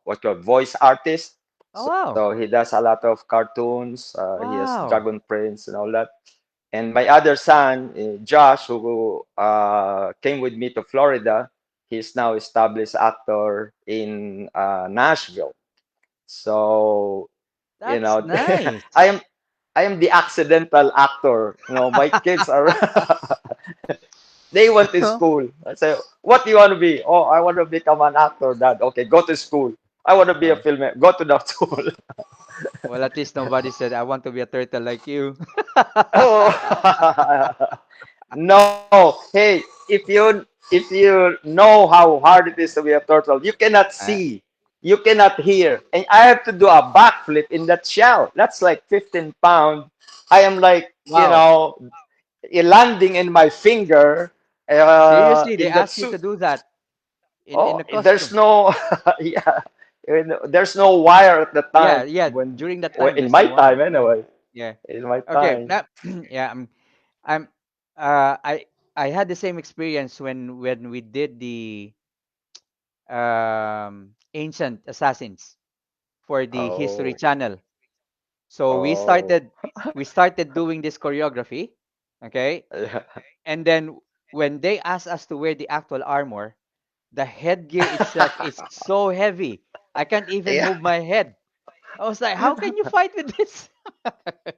what called voice artist. Oh So he wow. does a lot of cartoons. He has Wow. Dragon Prince and all that. And my other son, Josh, who came with me to Florida, he's now established actor in Nashville. So, you That's know, nice. I am I am the accidental actor. My kids are they went to school. I say, what do you want to be? Oh, I want to become an actor, Dad. Okay, go to school. I want to be a Oh. filmmaker. Go to the school. Well, at least nobody said I want to be a turtle like you. Oh, no. Hey, if you know how hard it is to be a turtle, you cannot Uh, see, you cannot hear, and I have to do a backflip in that shell. That's like 15 pound. I am like, wow. landing in my finger Seriously, they in that ask you suit. to do that in Oh, the there's costume. no, yeah, there's no wire at the Yeah, time yeah. when, During that time, in there's no my wire. time anyway. Yeah. In my Okay. time. Now, yeah. I'm. Uh, I. I had the same experience when we did the ancient assassins for the History Oh, Channel. So oh, we started doing this choreography, okay? yeah. And then when they asked us to wear the actual armor, the headgear itself is so heavy. I can't even Yeah. move my head. I was like, how can you fight with this?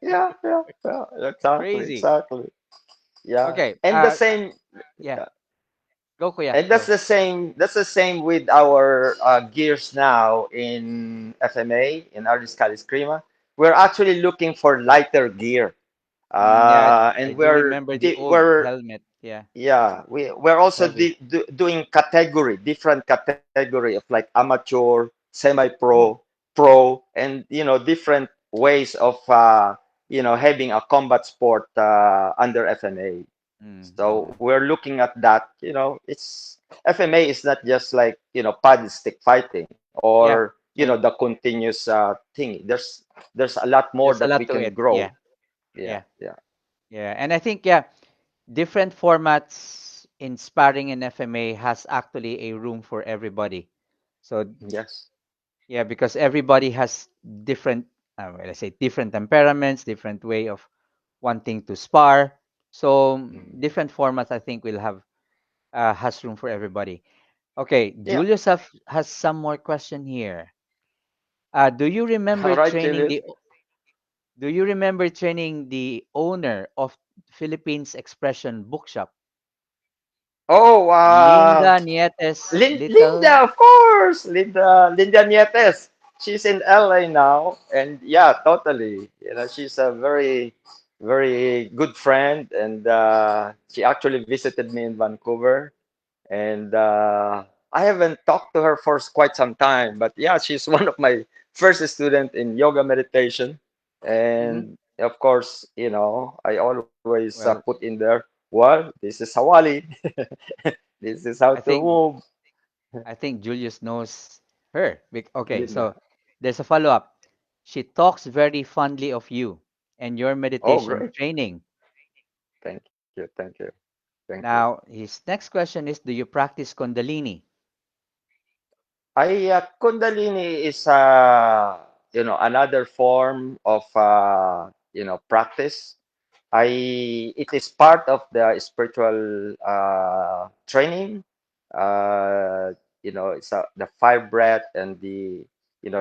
Yeah, exactly, Crazy. exactly. Yeah. Okay. And the same, Yeah. yeah. Go kuya, And go. that's the same with our gears now in FMA, in Ardis Scala. We're actually looking for lighter gear. Yeah, I And do remember the old we're helmet. Yeah, yeah, we're it's also heavy. doing different category of like amateur, semi-pro, pro, and different ways of having a combat sport under FMA. So Mm-hmm. we're looking at that. It's FMA is not just like paddle stick fighting or Yeah, the yeah. continuous thing. There's a lot more There's that a we lot to can it. grow. Yeah, Yeah, yeah, yeah, yeah. And I think yeah, different formats in sparring in FMA has actually a room for everybody. So yes. yeah, because everybody has different, well, I say different temperaments, different way of wanting to spar. So Mm. different formats, I think, will have has room for everybody. Okay, Yeah. Julius has some more question here. Do you All remember right, training Julius. the Do you remember training the owner of Philippines Expression Bookshop, Oh, Linda Nietes Linda, Little? of course. Linda Nietes. She's in LA now, and yeah, totally. She's a very, very good friend, and she actually visited me in Vancouver, and I haven't talked to her for quite some time, but yeah, she's one of my first student in yoga meditation, Hmm. and of course, I always put Well, in there, well, this is Hawali, this is how I to think move, I think Julius knows her. Okay, Linda. so there's a follow up. She talks very fondly of you and your Oh, meditation great. training. Thank you, thank you. Now, his next question is, do you practice Kundalini? Kundalini is another form of practice. It is part of the spiritual training. It's the five breath and the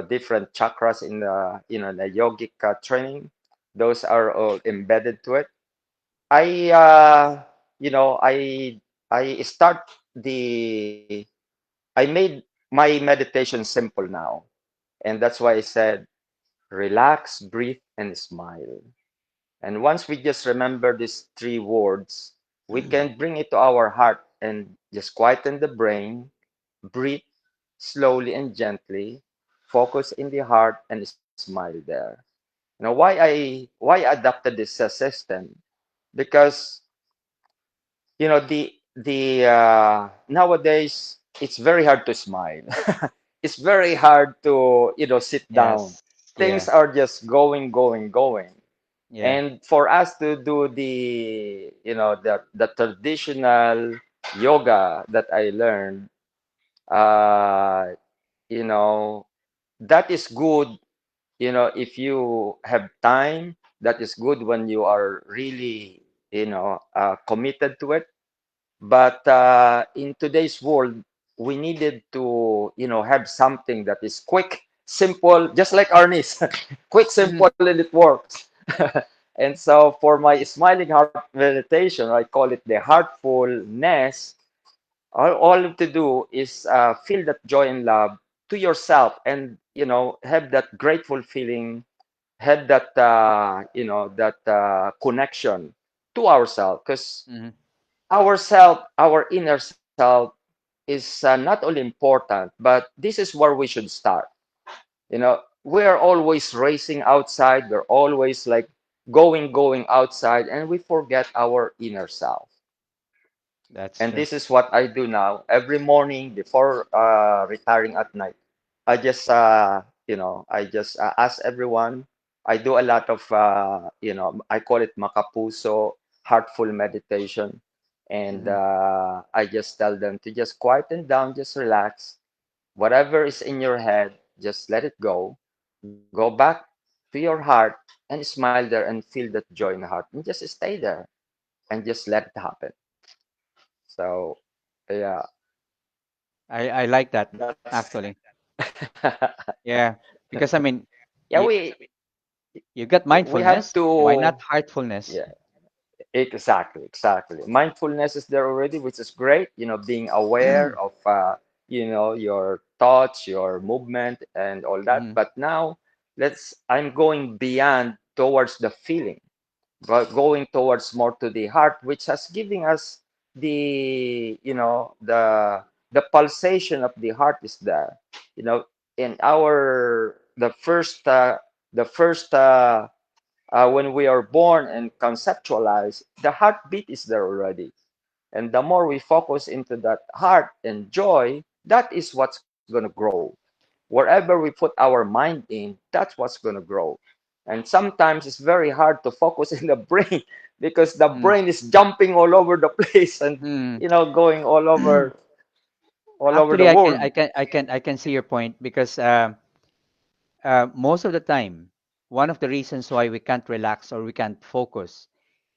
different chakras in the yogic training. Those are all embedded to it. I you know I start the I made my meditation simple now, and that's why I said relax, breathe, and smile. And once we just remember these three words, we can bring it to our heart and just quieten the brain, breathe slowly and gently, focus in the heart, and smile there. Why I adopted this system? Because the nowadays it's very hard to smile. It's very hard to sit down. Yes. Things Yeah. are just going. Yeah. And for us to do the traditional yoga that I learned, uh, you know, that is good. If you have time, that is good when you are really, committed to it. But in today's world, we needed to, have something that is quick, simple, just like Arnis, quick, Mhm. simple, and it works. And so for my smiling heart meditation, I call it the heartfulness. All you have to do is feel that joy and love to yourself, and have that grateful feeling, have that connection to ourselves, because Mhm. our inner self is not only important, but this is where we should start. We are always racing outside. We're always like going outside, and we forget our inner self. That's And true. this is what I do now. Every morning before retiring at night, I just ask everyone. I do a lot of, I call it makapuso, heartful meditation. And Mhm. I just tell them to just quieten down, just relax. Whatever is in your head, just let it go. Go back to your heart and smile there and feel that joy in the heart. And just stay there and just let it happen. So, yeah, I like that that's actually. Yeah, because I mean, yeah. you you got We have mindfulness. Why to not heartfulness? yeah, exactly. Mindfulness is there already, which is great. Being aware of your thoughts, your movement, and all that. Mhm. But now I'm going beyond towards the feeling. but going towards more to the heart, which has given us the, the pulsation of the heart is there. You know, in our the first when we are born and conceptualized, the heartbeat is there already. And the more we focus into that heart and joy, that is what's going to grow. Wherever we put our mind in, that's what's going to grow. And sometimes it's very hard to focus in the brain because the Mm. brain is jumping all over the place and, Mm. going all over the Actually, world. I can see your point because most of the time, one of the reasons why we can't relax or we can't focus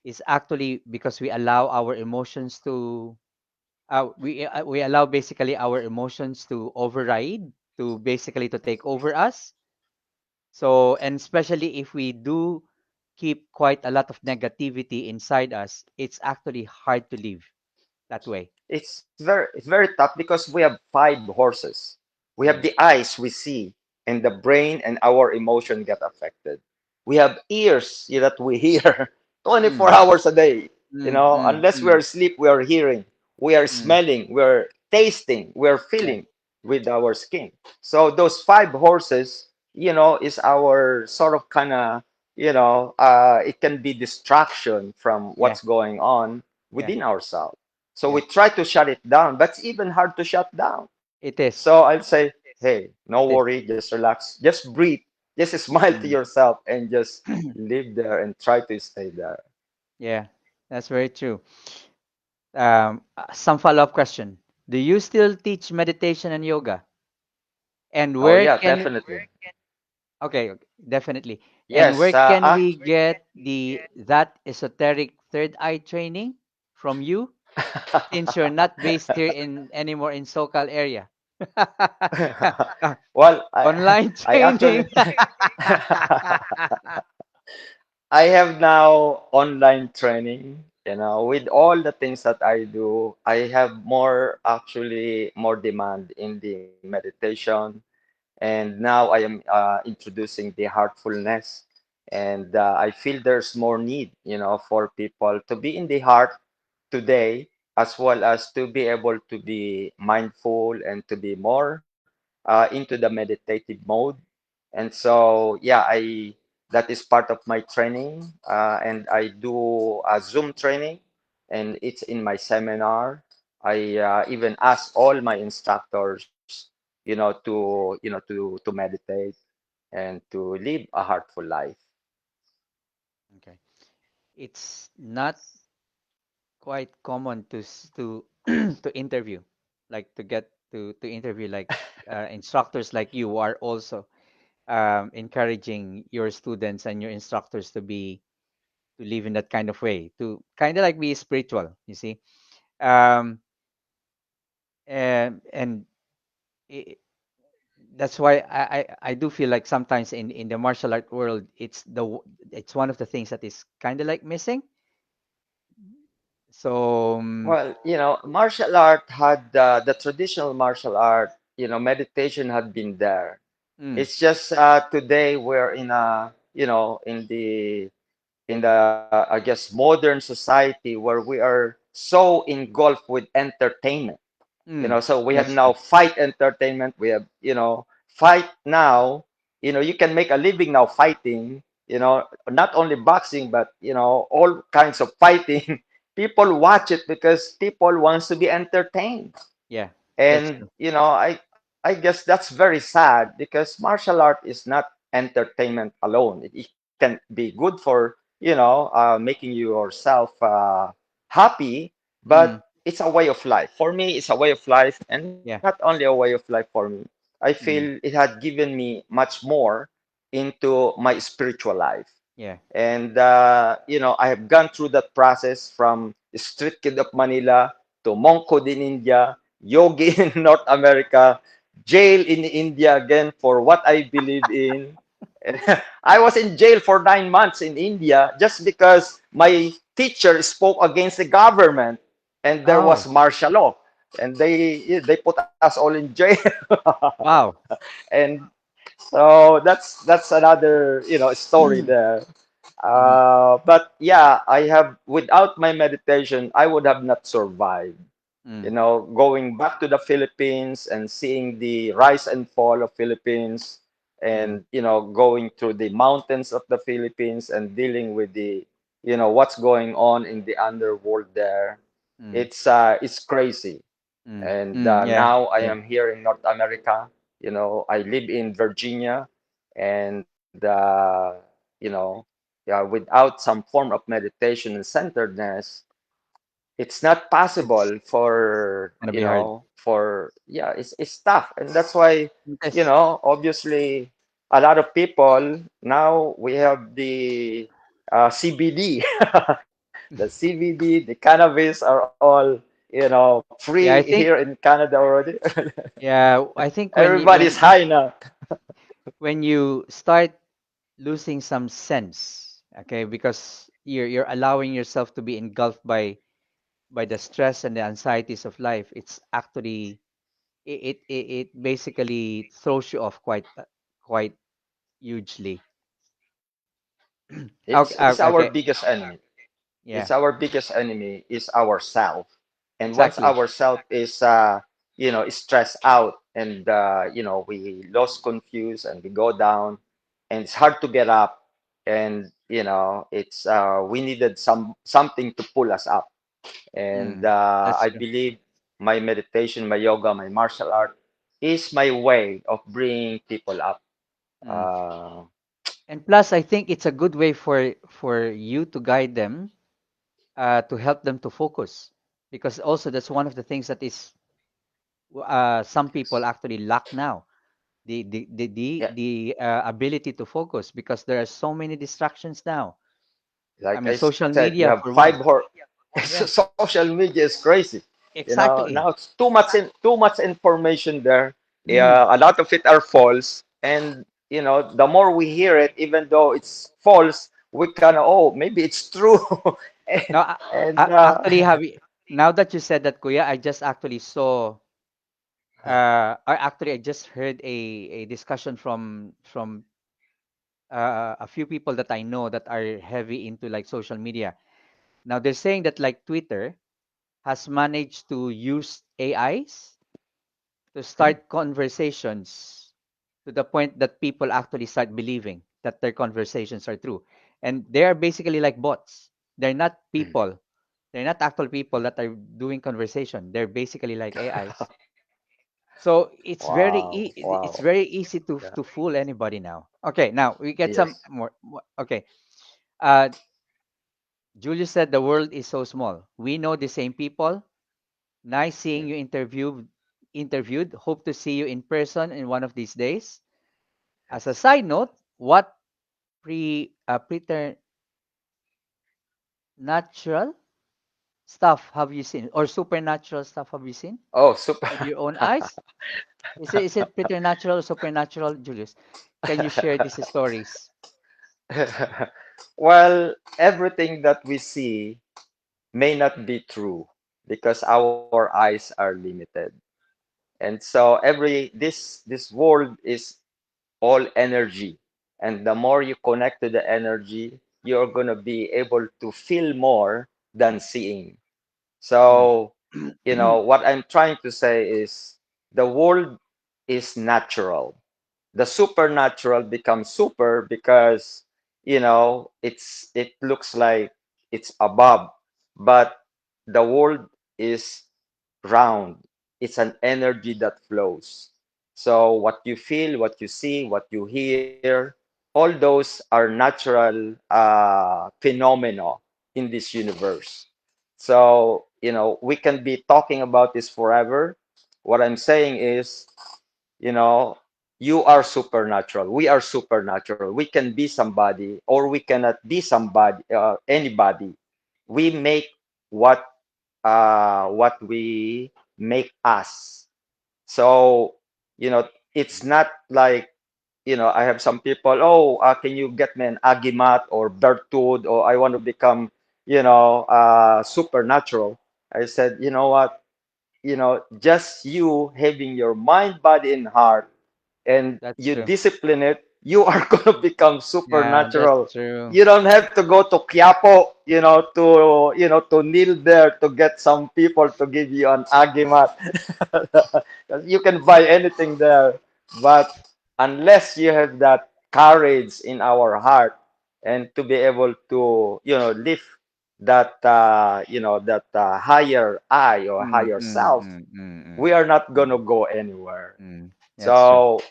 is actually because we allow our emotions to we allow basically our emotions to override, to basically to take over us. So, and especially if we do keep quite a lot of negativity inside us, it's actually hard to live that way. It's very tough because we have five horses. We have Mm. the eyes we see, and the brain and our emotion get affected. We have ears, that we hear Mm. 24 hours a day. Mm. Mm. Unless we are Mm. asleep, we are hearing, we are Mm. smelling, we are tasting, we are Yeah. feeling with our skin. So those five horses, is our sort of kind of, it can be distraction from Yeah. what's going on Yeah. within ourselves. So Yeah. we try to shut it down, but it's even hard to shut down. It is. So I'll say, hey, no It is. worry, just relax, just breathe, just smile to Mm. yourself and just live there and try to stay there. Yeah. That's very true. Some follow-up question. Do you still teach meditation and yoga? And Oh where yeah, can definitely. okay, okay, definitely. And Yes, where can we get the that esoteric third eye training from you since you're not based here in anymore in SoCal area? well, Online I training. actually I have now online training. With all the things that I do, I have more demand in the meditation. And now I am introducing the heartfulness. And I feel there's more need, for people to be in the heart today, as well as to be able to be mindful and to be more into the meditative mode. And so, yeah, that is part of my training, and I do a Zoom training, and it's in my seminar. I even ask all my instructors, to meditate and to live a heartful life. Okay. It's not quite common to to interview, like to get to interview like instructors like you are also encouraging your students and your instructors to live in that kind of way, to kind of like be spiritual, you see. um and I that's why I do feel like sometimes in the martial art world it's one of the things that is kind of like missing. So Well, martial art had the traditional martial art, meditation had been there. mm, It's just today we're in a, in the, I guess, modern society where we are so engulfed with entertainment. So we have that's now true. fight entertainment. We have, fight now. You can make a living now fighting. Not only boxing, but all kinds of fighting. People watch it because people wants to be entertained. Yeah, that's And true. I guess that's very sad because martial art is not entertainment alone. It can be good for making yourself happy, mm, but it's a way of life. For me, it's a way of life, and not yeah, only a way of life for me. I feel mm, it had given me much more into my spiritual life. yeah. And I have gone through that process from street kid of Manila to monkhood in India, yogi in North America, jail in India again for what I believe in. And I was in jail for 9 months in India just because my teacher spoke against the government, and there was Oh, martial law, and they put us all in jail. wow. And so that's another story there. Mm, But yeah, I have, without my meditation, I would have not survived. mm, Going back to the Philippines and seeing the rise and fall of Philippines, mm, and going through the mountains of the Philippines and dealing with the what's going on in the underworld there. mm, It's crazy. And yeah, now I yeah. am here in North America. I live in Virginia, and yeah, without some form of meditation and centeredness, it's not It's possible for gonna be hard. yeah, it's tough. And that's why Yes. obviously a lot of people now, we have the CBD. The CBD, the cannabis are all free Yeah, I here think in Canada already. yeah, I think Everybody's high now. when you start losing some sense, okay, because you're allowing yourself to be engulfed by the stress and the anxieties of life. It's actually it basically throws you off quite hugely. Okay, It's our okay, biggest enemy. yeah, It's our biggest enemy is ourself. And once exactly. ourself is is stressed out, and we lost confused and we go down, and it's hard to get up, and it's we needed something to pull us up. And That's I true. believe my meditation, my yoga, my martial art is my way of bringing people up. Mm. uh, And plus, I think it's a good way for you to guide them, to help them to focus, because also that's one of the things that is some people actually lack now, the ability to focus, because there are so many distractions now. I like mean, I social said, you have media for five one. hor Yeah, social media is crazy. Now exactly. it's too much information there. Mm. Yeah, a lot of it are false, and the more we hear it, even though it's false, we kind of, oh, maybe it's true. and, Now, and actually, have you, now that you said that, Kuya, I just actually saw. I actually I just heard a discussion from a few people that I know that are heavy into like social media. Now they're saying that like Twitter has managed to use AIs to start conversations to the point that people actually start believing that their conversations are true. And they are basically like bots. They're not people. They're not actual people that are doing conversation. They're basically like AIs. So wow, it's wow, very easy yeah, to fool anybody now. Okay, now we get some yes, more. Okay, uh, Julius said the world is so small. We know the same people. Nice seeing mm, you interviewed. Hope to see you in person in one of these days. As a yes. side note, what preternatural stuff have you seen, or supernatural stuff have you seen Oh, super. with your own eyes? Is it preternatural or supernatural, Julius? Can you share these stories? Well, everything that we see may not be true because our eyes are limited. And so this world is all energy. And the more you connect to the energy, you're going to be able to feel more than seeing. Mm. So, what I'm trying to say is the world is natural. The supernatural becomes super because, it looks like it's above, but the world is round. It's an energy that flows. So what you feel, what you see, what you hear, all those are natural phenomena in this universe. So, we can be talking about this forever. What I'm saying is, you know, you are supernatural. We are supernatural. We can be somebody or we cannot be somebody, anybody. We make what what we make us. So, it's not like, I have some people, oh, can you get me an agimat or bertud, or I want to become, supernatural. I said, you know what? Just you having your mind, body, and heart, and That's you true. discipline it, you are going to become Yeah, that's supernatural. true. You don't have to go to Quiapo, to kneel there to get some people to give you an agimat. You can buy anything there, but unless you have that courage in our heart and to be able to, lift that higher I or Mm, higher mm, self, mm, mm, we mm, are not going mm, to go anywhere. That's true. So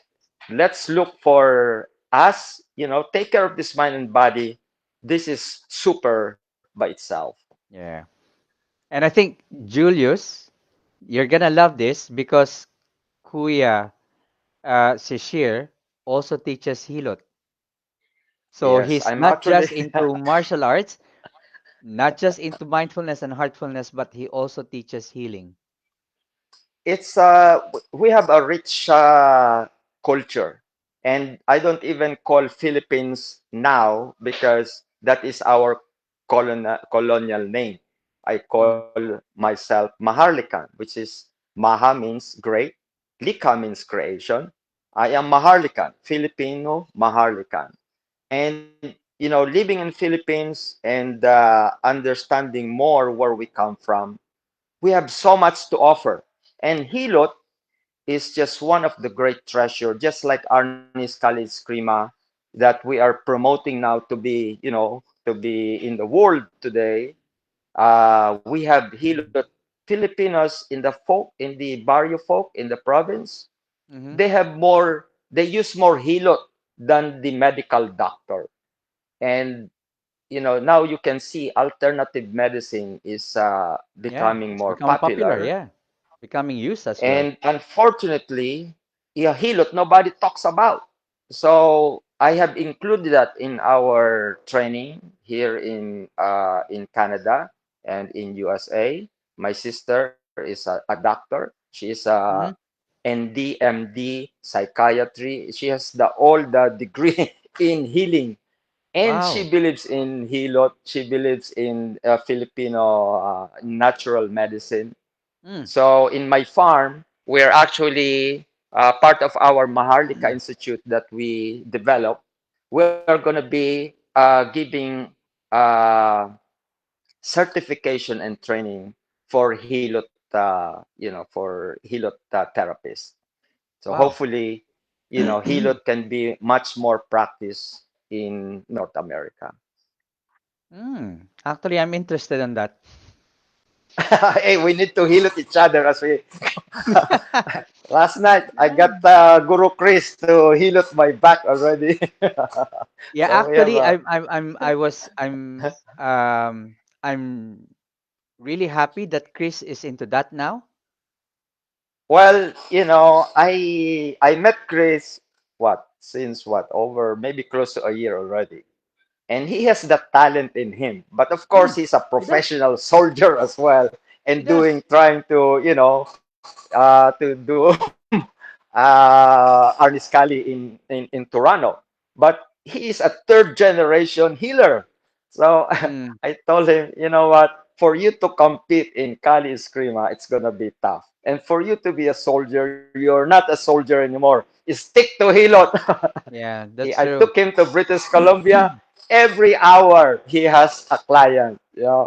let's look for us, take care of this mind and body. This is super by itself. Yeah. And I think Julius, you're gonna love this because Kuya Shishir also teaches Hilot. So Yes, he's I'm not actually, just into martial arts, not just into mindfulness and heartfulness, but he also teaches healing. we have a rich culture. And I don't even call Philippines now because that is our colonial name. I Mm, call myself Maharlikan, which is Maha means great, Lika means creation. I am Maharlikan, Filipino Maharlikan. And living in Philippines and understanding more where we come from, we have so much to offer. And Hilot is just one of the great treasure, just like Arnis College Crema that we are promoting now to be in the world today. We have Hilot Filipinos in the folk, in the barrio folk, in the province. mm-hmm. They use more Hilot than the medical doctor. And now you can see alternative medicine is Yeah, becoming it's more becoming popular. popular. Yeah, becoming used as well. And unfortunately, yeah, hilot nobody talks about. So I have included that in our training here in Canada and in USA. My sister is a doctor. She is a Mm-hmm. ND, MD, psychiatry. She has all the degree in healing, and she Wow. believes in hilot. She believes in Filipino natural medicine. Mm. So in my farm, we're actually part of our Maharlika Institute that we developed. We're going to be giving uh, certification and training for hilot therapists. So Wow. hopefully, hilot can be much more practiced in North America. Actually, I'm interested in that. Hey, we need to heal each other as we. Last night, I Yeah. got Guru Chris to heal my back already. Yeah, So we have actually, a. I'm really happy that Chris is into that now. Well, I met Chris since over maybe close to a year already. And he has that talent in him. But of course, Mm, he's a he does. professional soldier as well, He and does. trying to to do Arnis Kali in Toronto. But he is a third generation healer. So Mm, I told him, you know what? For you to compete in Kali Eskrima, it's gonna be tough. And for you to be a soldier, you're not a soldier anymore. Stick to Hilot. yeah, I that's took true. him to British Columbia. Every hour he has a client.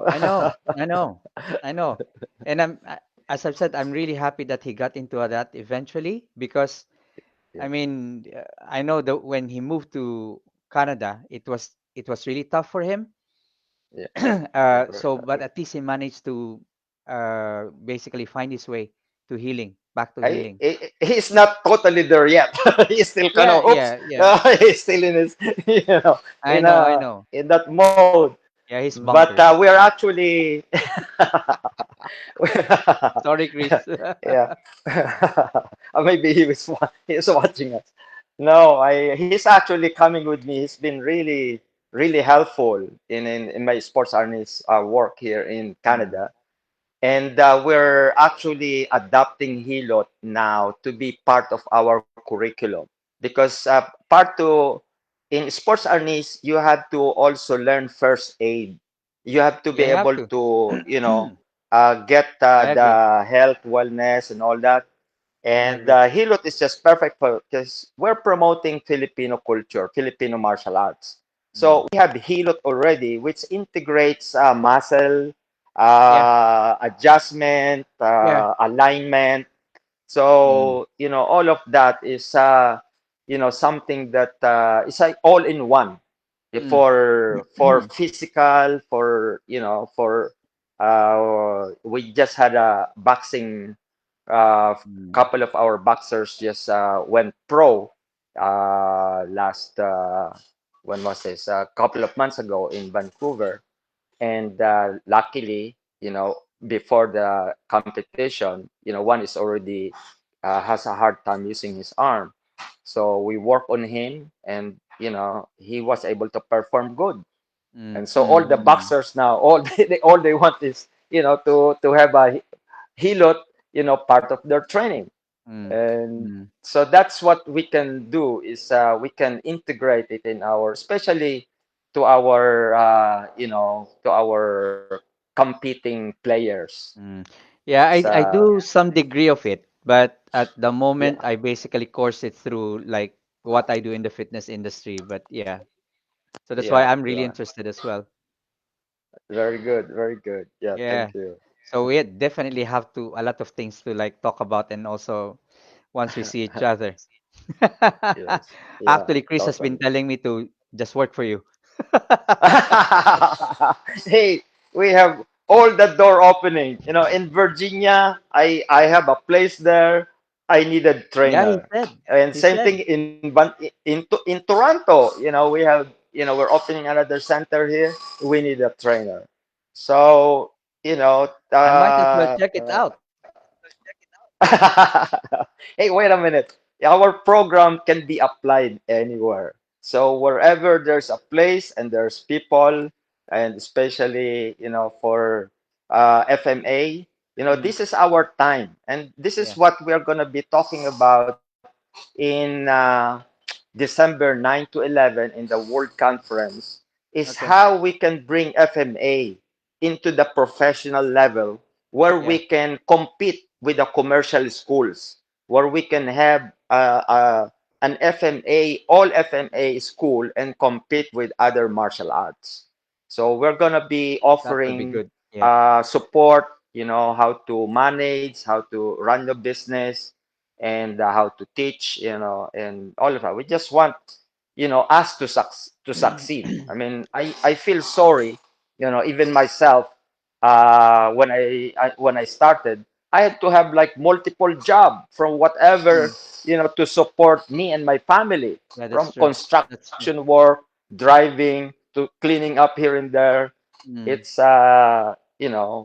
I know, I know, I know. And as I've said, I'm really happy that he got into that eventually because I Yeah, mean, I know that when he moved to Canada, it was really tough for him. yeah. So, but at least he managed to basically find his way to healing, back to healing. He's not totally there yet. He's still kind Yeah, of oops. yeah, yeah. He's still in his I know, I know. in that mode. Yeah, he's But we are bonkers. actually Sorry, Chris. yeah. Or maybe he was watching us. No, I he's actually coming with me. He's been really helpful in my sports harness work here in Mm, Canada. And we're actually adapting Hilot now to be part of our curriculum because part to in sports harness you have to also learn first aid. You have to be yeah, you have able to. to get I agree. the health, wellness, and all that. I And agree. Hilot is just perfect for because we're promoting Filipino culture, Filipino martial arts. Mm. So we have Hilot already, which integrates muscle, Yeah. adjustment, Yeah. alignment. Mm. So, all of that is, something that is like all in one Mm. for physical, we just had a boxing, Mm. couple of our boxers just went pro last, when was this? A couple of months ago in Vancouver. And luckily, before the competition, one is already has a hard time using his arm. So we work on him, and he was able to perform good. Mm. And so all the Mm. boxers now, all they want is to have a hilot, part of their training. Mm. And Mm. so that's what we can do is we can integrate it in our, especially to our competing players. Mm. Yeah, It's I do some degree of it, but at the yeah, moment I basically course it through like what I do in the fitness industry. But yeah, so that's why yeah, I'm really yeah. interested as well. Very good, very good. Yeah, Yeah. thank you. So we definitely have to a lot of things to like talk about, and also once we see each other. Yes, yeah, Actually, Chris has been totally. telling me to just work for you. Hey, we have all the door opening. In Virginia, I have a place there. I needed Yeah, he trainer, said. and He same said. thing in Toronto. We're opening another center here. We need a trainer. So you know, I might as well check it out. hey, wait a minute. Our program can be applied anywhere. So wherever there's a place and there's people, and especially, for FMA, Mm, this is our time. And this is yeah. what we are going to be talking about in December 9 to 11 in the World Conference, is Okay. how we can bring FMA into the professional level, where Yeah. we can compete with the commercial schools, where we can have an FMA, all FMA school, and compete with other martial arts. So we're going to be That would be offering good. Yeah. support, how to manage, how to run the business, and how to teach, and all of that. We just want, us to succeed. I mean, I feel sorry, even myself, when I started, I had to have like multiple job from whatever, Mm, to support me and my family, yeah, that's from true. That's construction true. work, driving, to cleaning up here and there. Mm, It's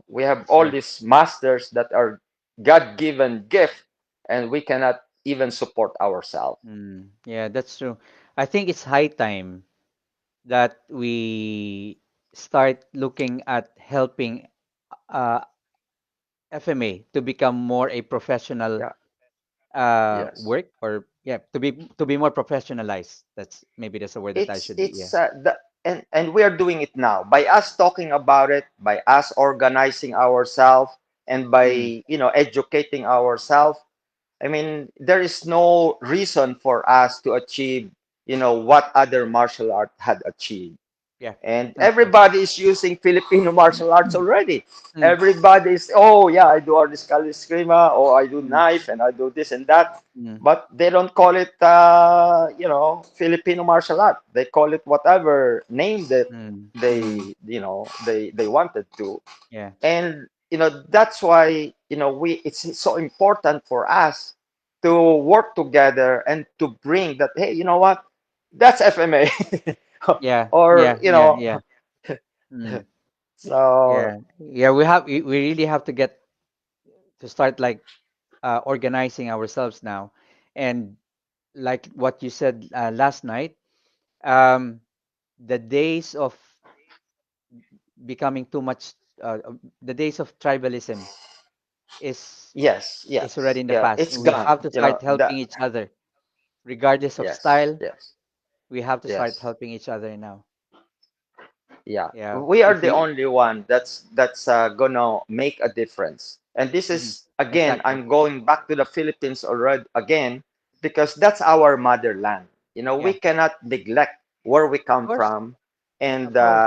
we have that's all true. these masters that are God-given gift, and we cannot even support ourselves. Mm, yeah, that's true. I think it's high time that we start looking at helping uh, FMA to become more a professional Yeah. Yes. work, or yeah, to be more professionalized. That's the word that I should. Yeah. It's and we are doing it now by us talking about it, by us organizing ourselves, and by Mm, educating ourselves. I mean, there is no reason for us to achieve, what other martial art had achieved. yeah, And that's true. everybody is using Filipino martial arts already. Mm, Everybody is, oh yeah, I do artiscal eskrima, or I do mm, knife, and I do this and that. mm, But they don't call it, Filipino martial art. They call it whatever name that mm, mm, they wanted to. yeah. And that's why it's so important for us to work together and to bring that. Hey, you know what? That's FMA, Yeah, or yeah, yeah, yeah. Mm, so yeah, yeah. We really have to get to start like organizing ourselves now, and like what you said last night, um, the days of becoming too much, the days of tribalism is yes, is already yes, in the yeah, past. it's We gone. have to start helping each other, regardless of Yes, style. yes, We have to start yes, helping each other now. yeah. Yeah, We are if the we only one that's gonna make a difference. And this Hmm. is, again, Exactly. I'm going back to the Philippines already again, because that's our motherland. We Yeah. cannot neglect where we Of come course. from. And, Of course.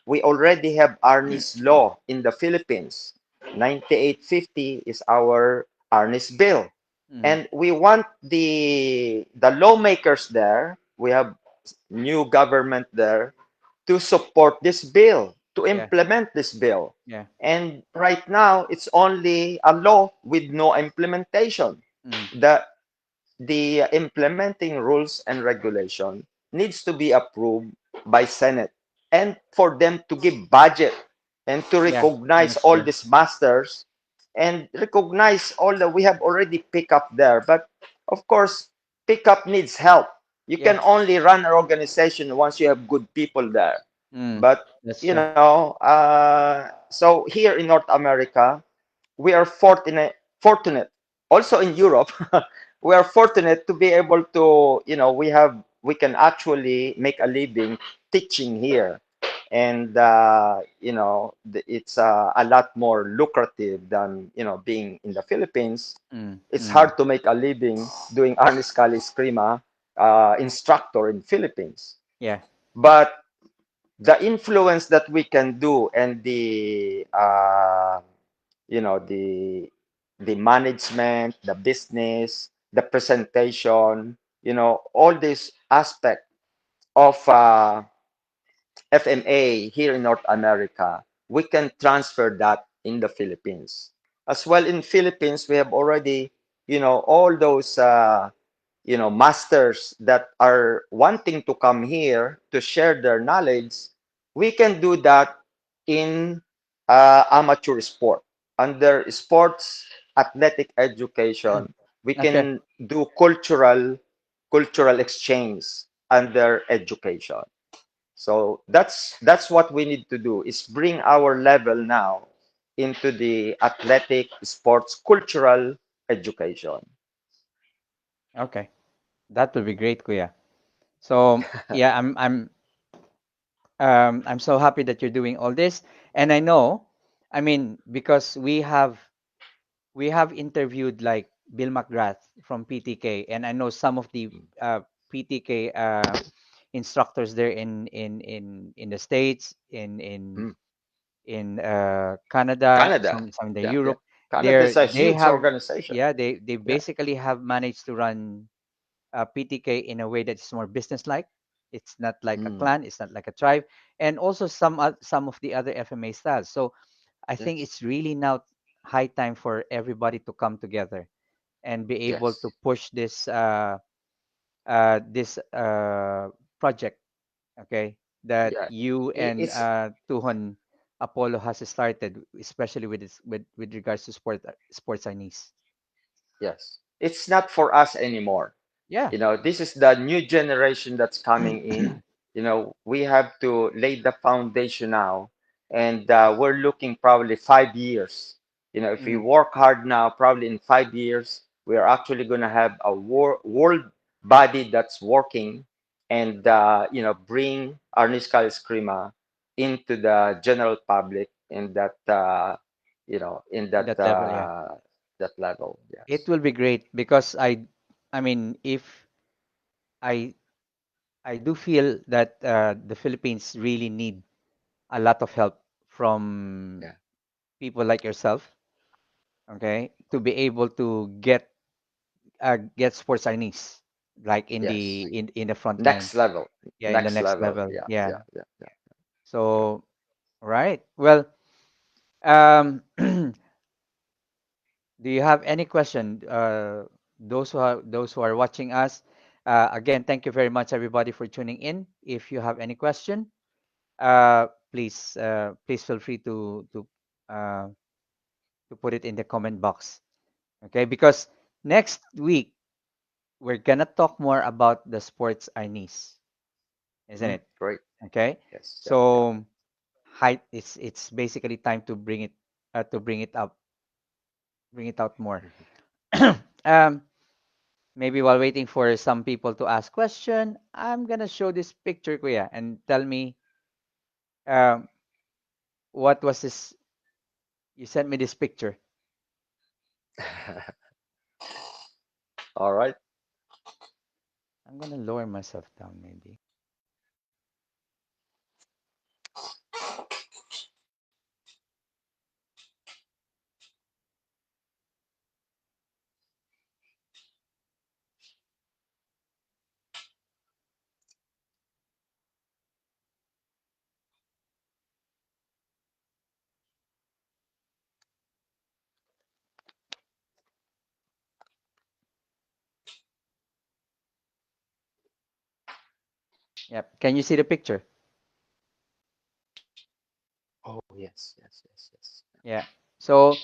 we already have Arnis law in the Philippines. 9850 is our Arnis bill. Mm. And we want the lawmakers there, we have new government there, to support this bill, to Yeah. implement this bill. Yeah. And right now, it's only a law with no implementation. Mm. The the implementing rules and regulation needs to be approved by Senate, and for them to give budget and to Yeah. recognize That's all true. these masters and recognize all that we have already picked up there. But of course, pickup needs help. You Yeah. can only run an organization once you have good people there. Mm. But That's true. so here in North America, we are fortunate also in Europe. We are fortunate to be able to, we can actually make a living teaching here. And it's a lot more lucrative than being in the Philippines. Mm. It's Mm. hard to make a living doing Arnis Eskrima instructor in Philippines. Yeah. But the influence that we can do, and you know the the management, the business, the presentation, all this aspect of FMA here in North America, we can transfer that in the Philippines. As well, in Philippines, we have already, all those masters that are wanting to come here to share their knowledge. We can do that in amateur sport. Under sports athletic education, we Okay. can do cultural exchange under education. So that's what we need to do, is bring our level now into the athletic sports cultural education. Okay. That would be great, Kuya. So yeah, I'm so happy that you're doing all this, and I know, I mean, because we have interviewed like Bill McGrath from PTK, and I know some of the PTK instructors there in the States, Mm. in Canada, Canada. some in the Yeah, yeah. Europe. Canada is a They huge have, organization. yeah, they Yeah. basically have managed to run PTK in a way that's more business-like. It's not like a Mm. clan. It's not like a tribe, and also some of the other FMA styles. So I think Yes. it's really now high time for everybody to come together and be able to Yes. push this project. Okay, that Yeah. you and It's Tuhon Apollo has started, especially with regards to sports Chinese. yes. It's not for us anymore. Yeah. This is the new generation that's coming in. We have to lay the foundation now, and we're looking probably 5 years. If we Mhm. work hard now, probably in 5 years, we are actually going to have a world body that's working, and bring Arniscal Eskrima into the general public in that In that level, yeah. that level. It Yes. will be great because I mean, if I I do feel that the Philippines really need a lot of help from Yeah. people like yourself, okay, to be able to get sports Chinese like Yes. in the front line, Next level. yeah, in the Next next level. level, Yeah. yeah. Yeah. Yeah. Yeah. So right, well, um, do you have any question? Those who are watching us, again, thank you very much, everybody, for tuning in. If you have any question, please feel free uh, to put it in the comment box. Okay, because next week we're gonna talk more about the sports Chinese, isn't Mm, it? great. Okay, Yes. Yeah. Yeah. so height, it's basically time to bring it out more. Mhm. um, Maybe while waiting for some people to ask question, I'm gonna show this picture, Kuya, and tell me um, what was this? You sent me this picture. All right. I'm gonna lower myself down maybe. Yep. Can you see the picture? Oh, yes, yes, yes, yes. Yeah. So,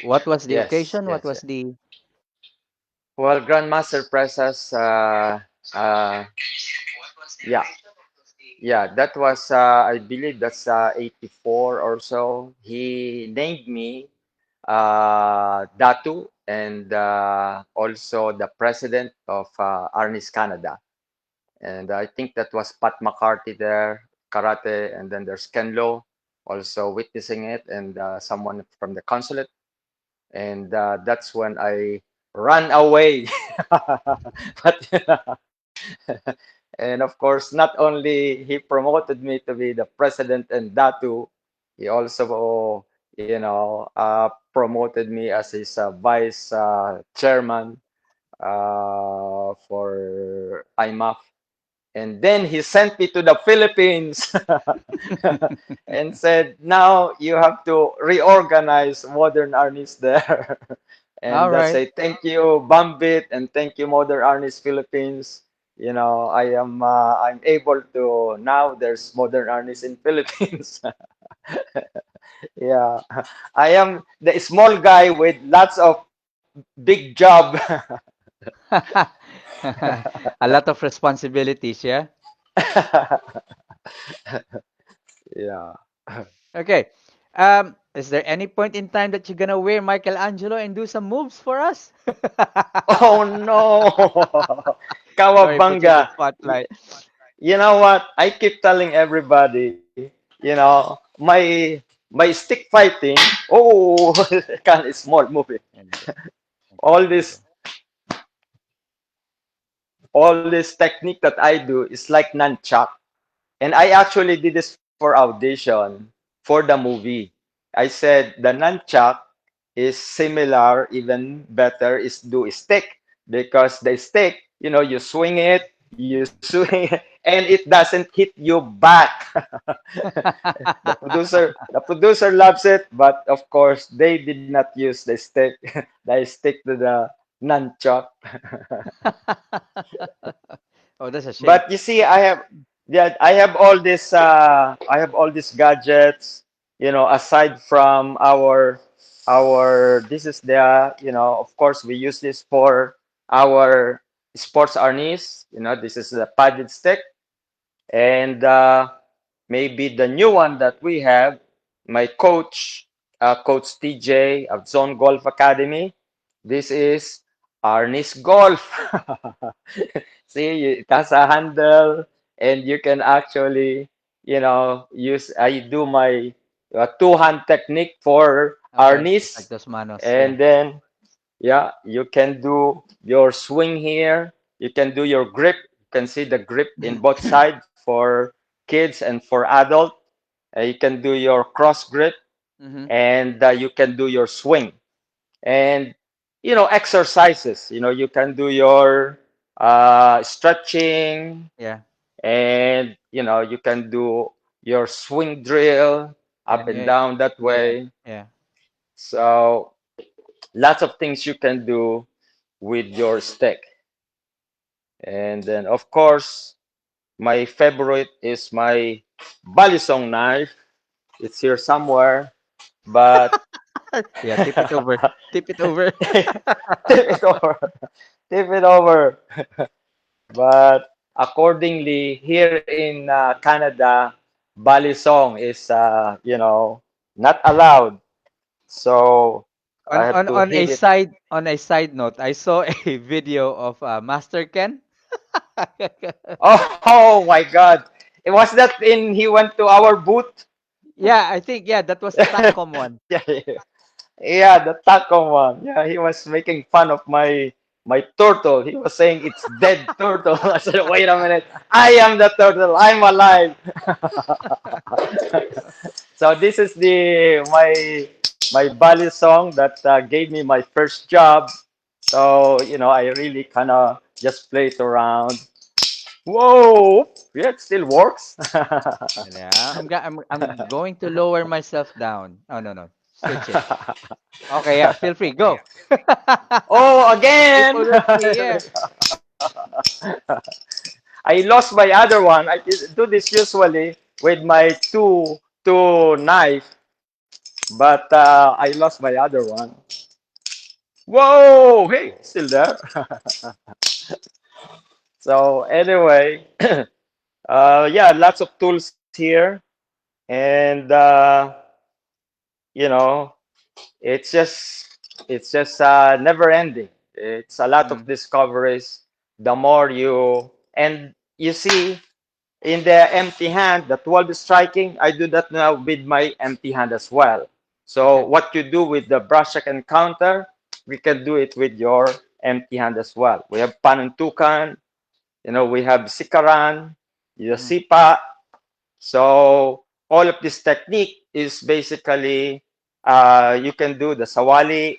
what was the Yes, occasion? What yes, was yes. the? Well, Grandmaster Presas, uh, yeah, yeah, that was, I believe that's 84 or so. He named me Datu and also the president of Arnis Canada. And I think that was Pat McCarthy there, karate, and then there's Ken Lo also witnessing it, and someone from the consulate. And that's when I ran away. But and of course, not only he promoted me to be the president and Datu, he also, promoted me as his vice chairman for IMAF. And then he sent me to the Philippines and said, now you have to reorganize Modern Arnis there. All And right. say, thank you, Bambit, and thank you, Modern Arnis Philippines. I'm able to, now there's Modern Arnis in Philippines. Yeah. I am the small guy with lots of big job. A lot of responsibilities, yeah. Yeah. Okay. Is there any point in time that you're gonna wear Michelangelo and do some moves for us? Oh no. Sorry, put you in the Kawabanga. spotlight. You know what? I keep telling everybody, my stick fighting. Oh, kind of small movie. Hindi. Okay, All there you go. this, all this technique that I do is like nunchuck. And I actually did this for audition for the movie. I said the nunchuck is similar, even better is do a stick because the stick, you swing it, you swing it, and it doesn't hit you back. The producer loves it, but of course they did not use the stick. They stick to the nunchuck. Oh, that's a shame. But you see, yeah, I have all these gadgets, aside from this is of course we use this for our sports harness, this is the padded stick. And maybe the new one that we have, my coach, Coach TJ of Zone Golf Academy. This is Arnis Golf. See, it has a handle, and you can actually, use. I do my two-hand technique for Okay, like Arnis, those manos, yeah. and then yeah, you can do your swing here. You can do your grip. You can see the grip in both sides for kids and for adult. You can do your cross grip, Mm-hmm. and you can do your swing. And exercises. You can do your stretching, Yeah, and you can do your swing drill yeah, up and yeah, down that way. yeah. So lots of things you can do with your stick. And then, of course, my favorite is my balisong knife. It's here somewhere, but Yeah, tip it over. Tip it over. tip it over, tip it over. But accordingly, here in Canada, balisong is, not allowed. So I On have on to on hit a it. side note, I saw a video of Master Ken. Oh, oh my God! Was that in he went to our booth? Yeah, I think yeah, that was the Tacom one. Yeah, yeah. Yeah, the taco one. Yeah, he was making fun of my turtle. He was saying it's dead turtle. I said, wait a minute. I am the turtle. I'm alive. So this is the my ballet song that gave me my first job. So I really kind of just play it around. Whoa, yeah, it still works. Yeah, I'm going to lower myself down. Oh no no, switch it. Okay, yeah, feel free, go. Oh, People again! will see. Yeah. I lost my other one. I do this usually with my two knife, but I lost my other one. Whoa! Hey, still there. So anyway, yeah, lots of tools here, and you know, it's just never ending. It's a lot of Mm, discoveries. The more and you see in the empty hand, the 12 striking, I do that now with my empty hand as well. So okay. what you do with the brush check and counter, we can do it with your empty hand as well. We have panuntukan, we have sikaran, the Mm-hmm. sipa. So all of this technique is basically you can do the sawali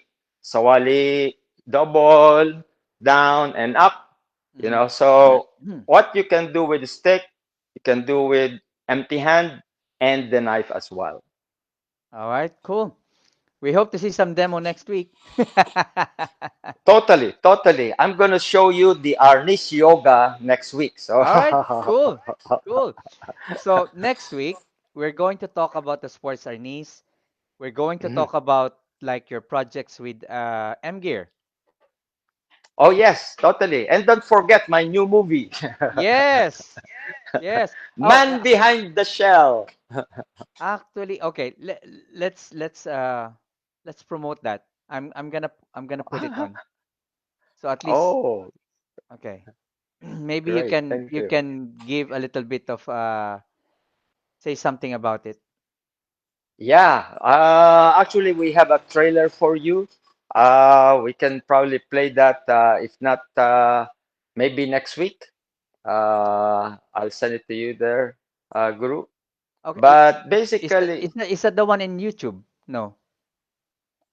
double, down and up. Mm-hmm. So Hmm. what you can do with the stick, you can do with empty hand and the knife as well. All right, cool. We hope to see some demo next week. Totally, totally. I'm gonna show you the Arnish yoga next week. So All right, cool, cool. So next week we're going to talk about the sports arnis. We're going to Mhm. talk about like your projects with M Gear. Oh yes, totally. And don't forget my new movie, Yes, yes. Oh, Man Behind the Shell. actually, okay. Let's promote that. I'm gonna put it on. So at least Oh, okay. Maybe you great. can Thank you you. can give a little bit of say something about it. Yeah, actually, we have a trailer for you. We can probably play that. If not, maybe next week. I'll send it to you there, Guru. Okay, But is that basically, is that the one in YouTube? No.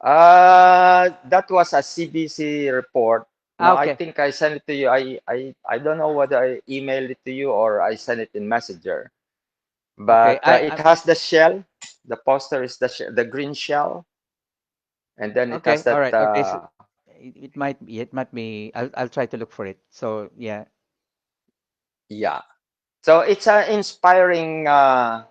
that was a CBC report. No, Ah, I okay. think I sent it to you. I don't know whether I emailed it to you or I sent it in Messenger. Okay. But it has the shell. The poster is the green shell, and then it has Okay. All that. right. Okay. So it might be. I'll try to look for it. So yeah. Yeah. So it's an inspiring. I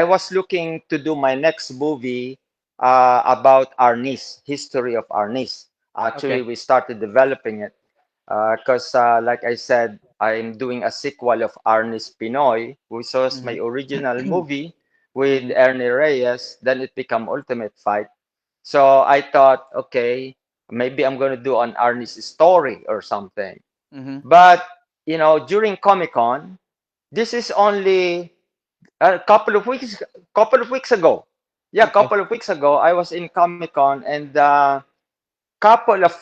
was looking to do my next movie about Arnis, history of Arnis. Actually, Okay. we started developing it because, like I said, I'm doing a sequel of Arnis Pinoy, which was my Mm-hmm. original movie with Mm-hmm. Ernie Reyes. Then it became Ultimate Fight. So I thought, okay, maybe I'm going to do an Arnis story or something. Mm-hmm. But during Comic Con, this is only a couple of weeks ago. Yeah, Okay. couple of weeks ago, I was in Comic Con and couple of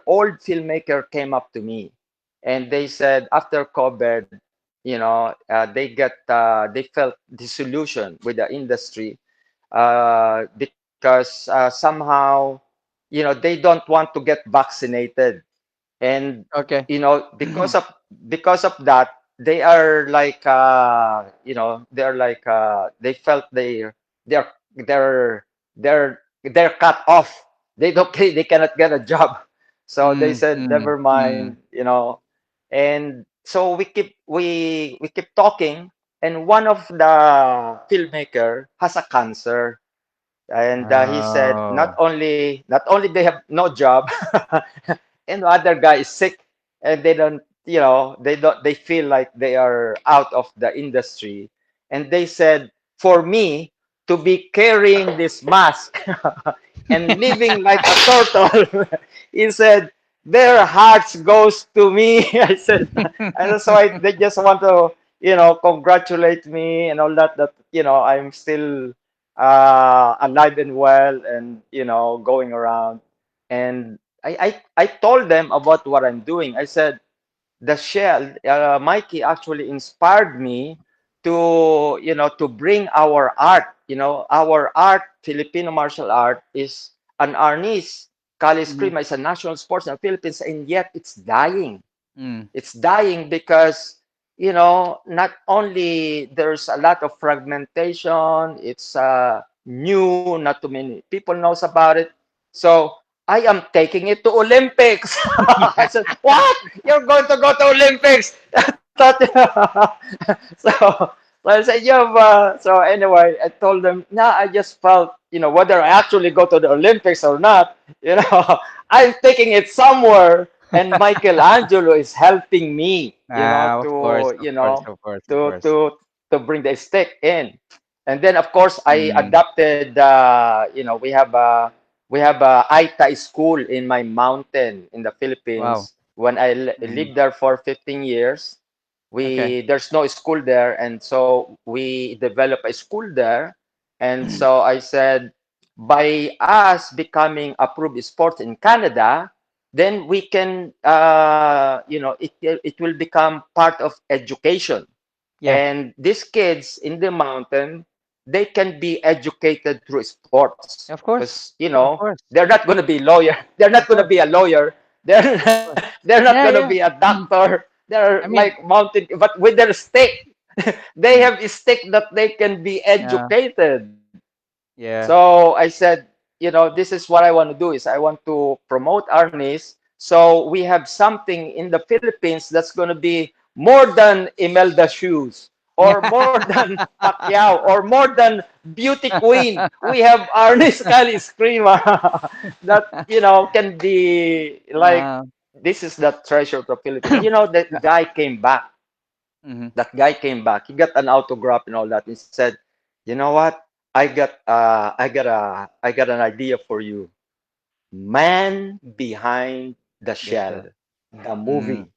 old filmmaker came up to me, and they said after COVID, they felt disillusioned with the industry because somehow, they don't want to get vaccinated, and Okay. because of that, they are like they felt they're they're they're cut off. They cannot get a job, so they Mm, said mm, never mind. mm. And so we keep talking, and one of the filmmaker has a cancer, and he said not Oh. only they have no job, and the other guy is sick, and they feel like they are out of the industry, and they said for me to be carrying this mask and living like a turtle, he said their hearts goes to me. I said, and that's why they just want to congratulate me and all that, I'm still alive and well, and going around. And I told them about what I'm doing. I said, the shell, Mikey actually inspired me to bring our art. Our art, Filipino martial art, is an arnis. Kali Mm-hmm. Eskrima is a national sports in the Philippines, and yet it's dying. Mm. It's dying because not only there's a lot of fragmentation, it's new, not too many people knows about it. So I am taking it to Olympics. I said, what? You're going to go to Olympics? So, so I said, yeah. So anyway, I told them, no, I just felt, whether I actually go to the Olympics or not, I'm taking it somewhere, and Michelangelo is helping me, Ah, of course, to of course, of course, of to course. to to bring the stick in. And then of course I Mm. adopted. We have a Aita school in my mountain in the Wow. Philippines. When I Mm. lived there for 15 years, Okay. we there's no school there, and so we developed a school there. And so I said, by us becoming approved sports in Canada, then we can, it will become part of education. Yeah, And these kids in the mountain, they can be educated through sports, of because course, of course, they're not going to be lawyer. They're not of going to be course, a lawyer. They're of course. they're not going Yeah, to be yeah. a doctor. They're I mean, like mountain, but with their stick, they mm, have a stick that they can be yeah, educated. yeah, So I said, this is what I want to do, is I want to promote arnis. So we have something in the Philippines that's going to be more than Imelda shoes, or more than Pacquiao, or more than beauty queen. We have arnis Kali Eskrima that, can be like, uh, this is the treasure of the Philippines. That yeah, guy came back. mhm, He got an autograph and all that. He said, "You know what? I got an idea for you. Man Behind the that's true. Shell, the Mm. movie."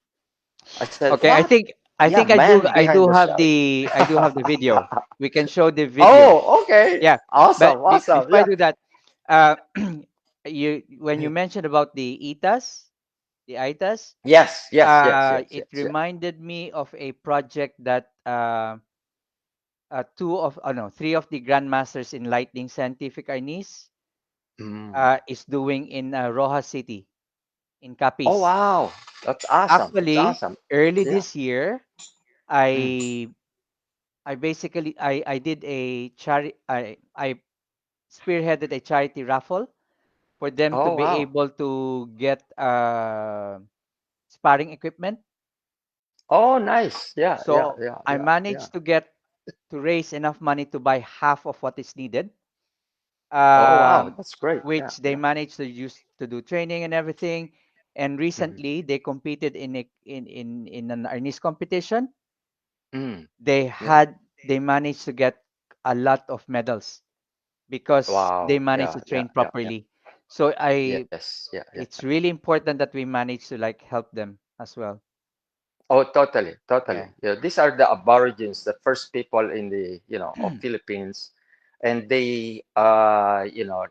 I said, Okay, I "What?" think I Yeah, think I do Man I Behind do the have Shell. the video. We can show the video. Oh, okay. Yeah, but Awesome, awesome. before I Yeah. do that, you when you mentioned about the ITAS, the ITAS, Yes, yes, yes, yes, it yes, yeah. reminded me of a project that three of the grandmasters in lightning scientific arnis Mm. is doing in Rojas City in Oh, Capiz. wow. That's awesome. That's Actually, awesome. early Yeah. this year, Mm. I I did a charity. I spearheaded a charity raffle for them to Oh, be wow. able to get sparring equipment. Oh, nice. Yeah, yeah, So yeah, I yeah, yeah. managed to get to raise enough money to buy half of what is needed, Oh, wow. um, That's great. Yeah, which they yeah. managed to use to do training and everything. And Mhm. recently, they competed in an Arnis competition. Mm. They Yeah. had they managed to get a lot of medals because they Wow. managed Yeah, to yeah, train yeah, yeah. properly. So I Yes. Yeah, yeah. it's really important that we manage to like help them as well. Oh, totally, totally. Yeah. Yeah, these are the Aborigines, the first people in the, of Philippines, and they,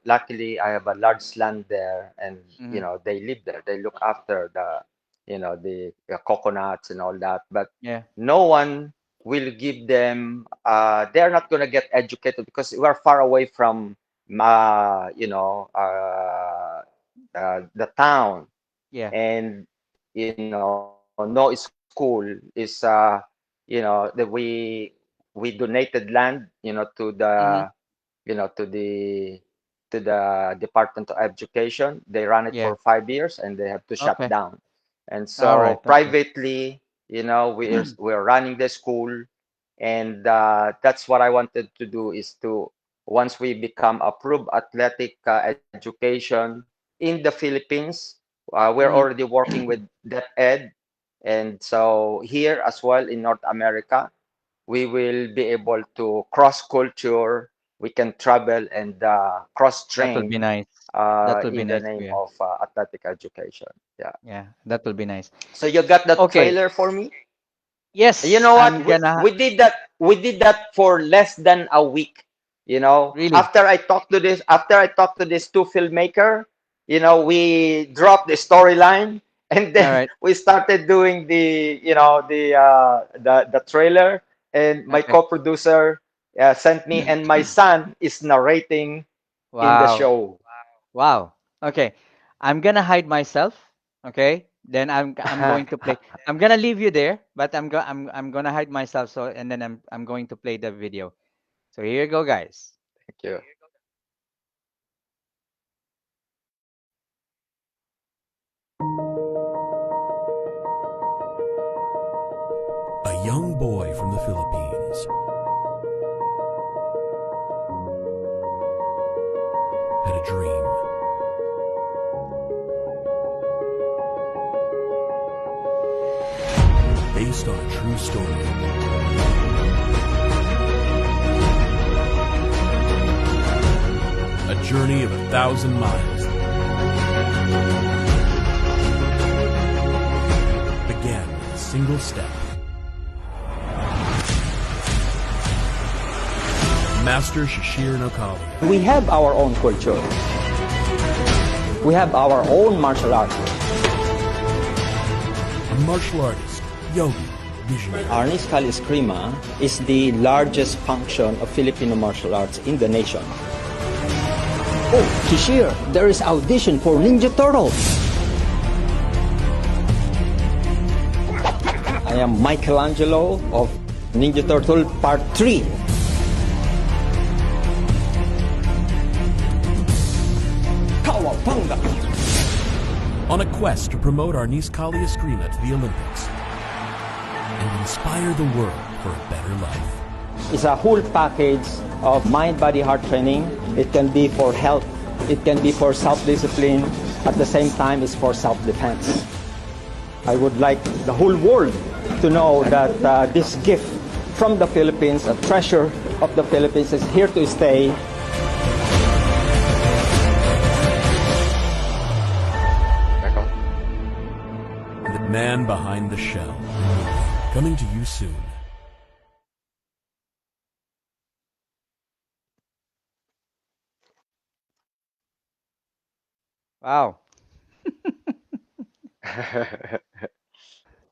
luckily I have a large land there, and Hmm. they live there. They look after the coconuts and all that, but Yeah. no one will give them. They're not gonna get educated because we're far away from, the town. Yeah. And no school is that we donated land, Hmm. to the Department of Education. They run it Yeah. for 5 years and they have to shut Okay. down. And All right. so Okay. privately, we're running the school. And that's what I wanted to do, is to, once we become approved athletic education in the Philippines, we're Hmm. already working with that ed. And so here as well in North America, we will be able to cross culture. We can travel and cross That will be train nice. That will be in the nice. name Yeah. of athletic education. Yeah. Yeah. That will be nice. So you got the Okay. trailer for me? You Yes, know what? I'm gonna We did that. We did that for less than a week. really. After I talked to this two filmmaker, we dropped the storyline, and All then right. we started doing the trailer, and my Okay. co-producer sent me, and my son is narrating in the Wow. show. Wow. Okay. I'm gonna hide myself. Okay. Then I'm going to play. I'm gonna leave you there, but I'm gonna hide myself. So and then I'm going to play the video. So here you go, guys. Thank you. A young boy from the Philippines had a dream. Based on a true story. A journey of 1,000 miles began with a single step. Master Shishir Inocalla. We have our own culture. We have our own martial arts. A martial artist, yogi, visionary. Arnis Eskrima is the largest function of Filipino martial arts in the nation. Oh, Shishir, there is audition for Ninja Turtles. I am Michelangelo of Ninja Turtle Part 3. Kawabanga. On a quest to promote our Kali Eskrima to the Olympics and inspire the world for a better life. It's a whole package of mind, body, heart training. It can be for health. It can be for self-discipline. At the same time, it's for self-defense. I would like the whole world to know that this gift from the Philippines, a treasure of the Philippines, is here to stay. The Man Behind the Shell. Coming to you soon. Wow.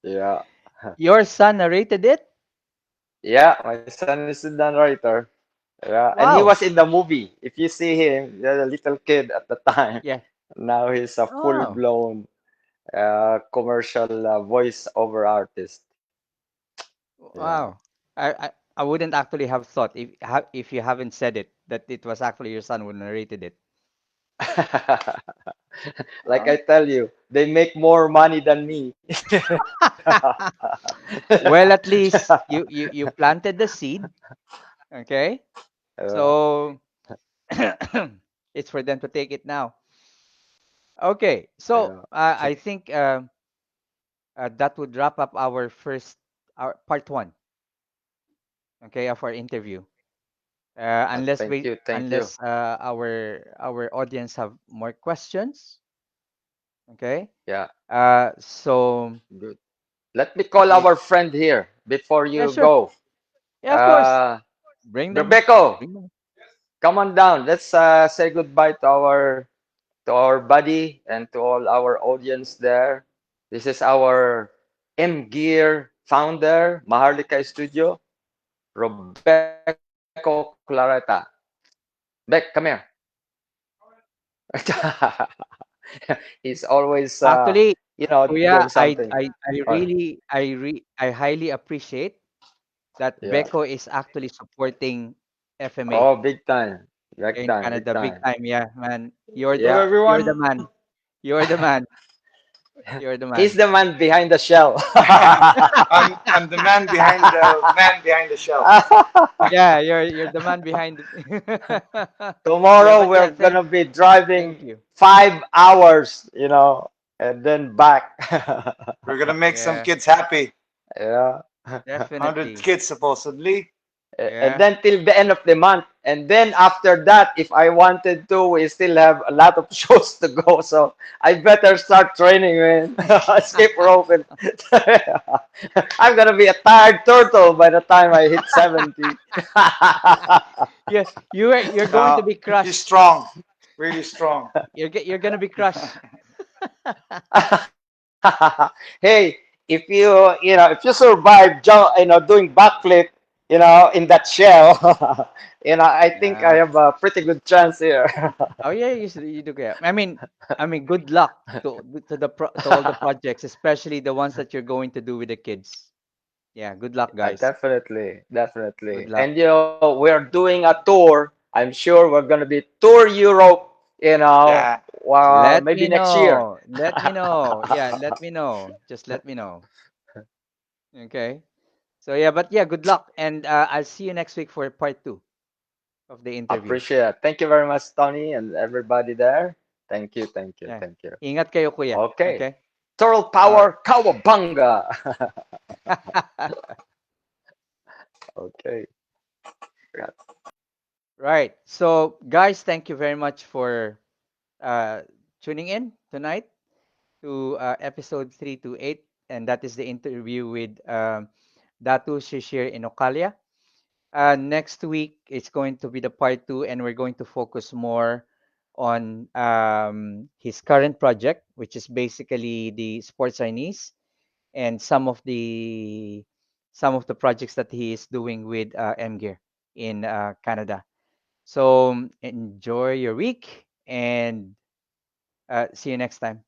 Yeah. Your son narrated it? Yeah, my son is the narrator. Yeah, and he was Wow. in the movie. If you see him, the little kid at the time. Yeah. Now he's a Oh. full-blown commercial voice-over artist. Yeah. Wow. I wouldn't actually have thought if you haven't said it that it was actually your son who narrated it. Like Oh. I tell you, they make more money than me. Well, at least you planted the seed. Okay. Yeah, So it's for them to take it now. Okay. So yeah. I think that would wrap up our first our part one. Okay, of our interview. Unless Thank we you, thank you. unless our audience have more questions. Okay. Yeah, So good. Let me call y- our friend here before yeah, you sure. go. Yeah, of course. Uh, Bring them. Rebecca, Bring them. come on down. Let's say goodbye to our buddy and to all our audience there. This is our M Gear founder, Maharlika Studio, Robeco Clareta. Beck, come here. He's always Actually, doing Kuya, something. Uh, I highly appreciate that yeah. Beko is actually supporting FMA Oh, big time. Big in time, big Canada big time. time. Yeah, man. Yeah. You're the man. You're the man. You're the He's man. the man behind the shell. I'm the man behind the man behind the shell. Yeah, you're the man behind it. Yeah, Tomorrow but yeah, we're gonna be driving thank you. 5 hours, and then back. We're gonna make some Yeah, kids happy. Yeah. 100 definitely. kids supposedly. And Yeah. then till the end of the month, And then after that, if I wanted to, we still have a lot of shows to go. So I better start training, man. Escape rope. And I'm gonna be a tired turtle by the time I hit 70. Yeah, you're going to No, be he's crushed. strong, really strong. You're gonna be crushed. Hey, if you survive, doing backflip, in that shell, I think I Yeah. have a pretty good chance here. Oh yeah, you do get. I mean, good luck to all the projects, especially the ones that you're going to do with the kids. Yeah, good luck, guys. Definitely, Good definitely. luck. And we're doing a tour. I'm sure we're gonna be tour Europe, Yeah. Let maybe me next year. know. Let me know. Yeah, let me know. Just let me know. Okay. So yeah, but yeah, good luck, and I'll see you next week for part two of the interview. Appreciate it. Thank you very much, Tony, and everybody there. Thank you, thank you, Yeah. thank you. Ingat kayo, kuya. Okay. Okay. Turtle All right. Power Kawabanga. Okay. Right. So, guys, thank you very much for uh, tuning in tonight to episode 328, and that is the interview with Datu Shishir Inocalla. Next week, it's going to be the part two, and we're going to focus more on his current project, which is basically the sports Chinese and some of the projects that he is doing with M Gear in Canada. So enjoy your week and see you next time.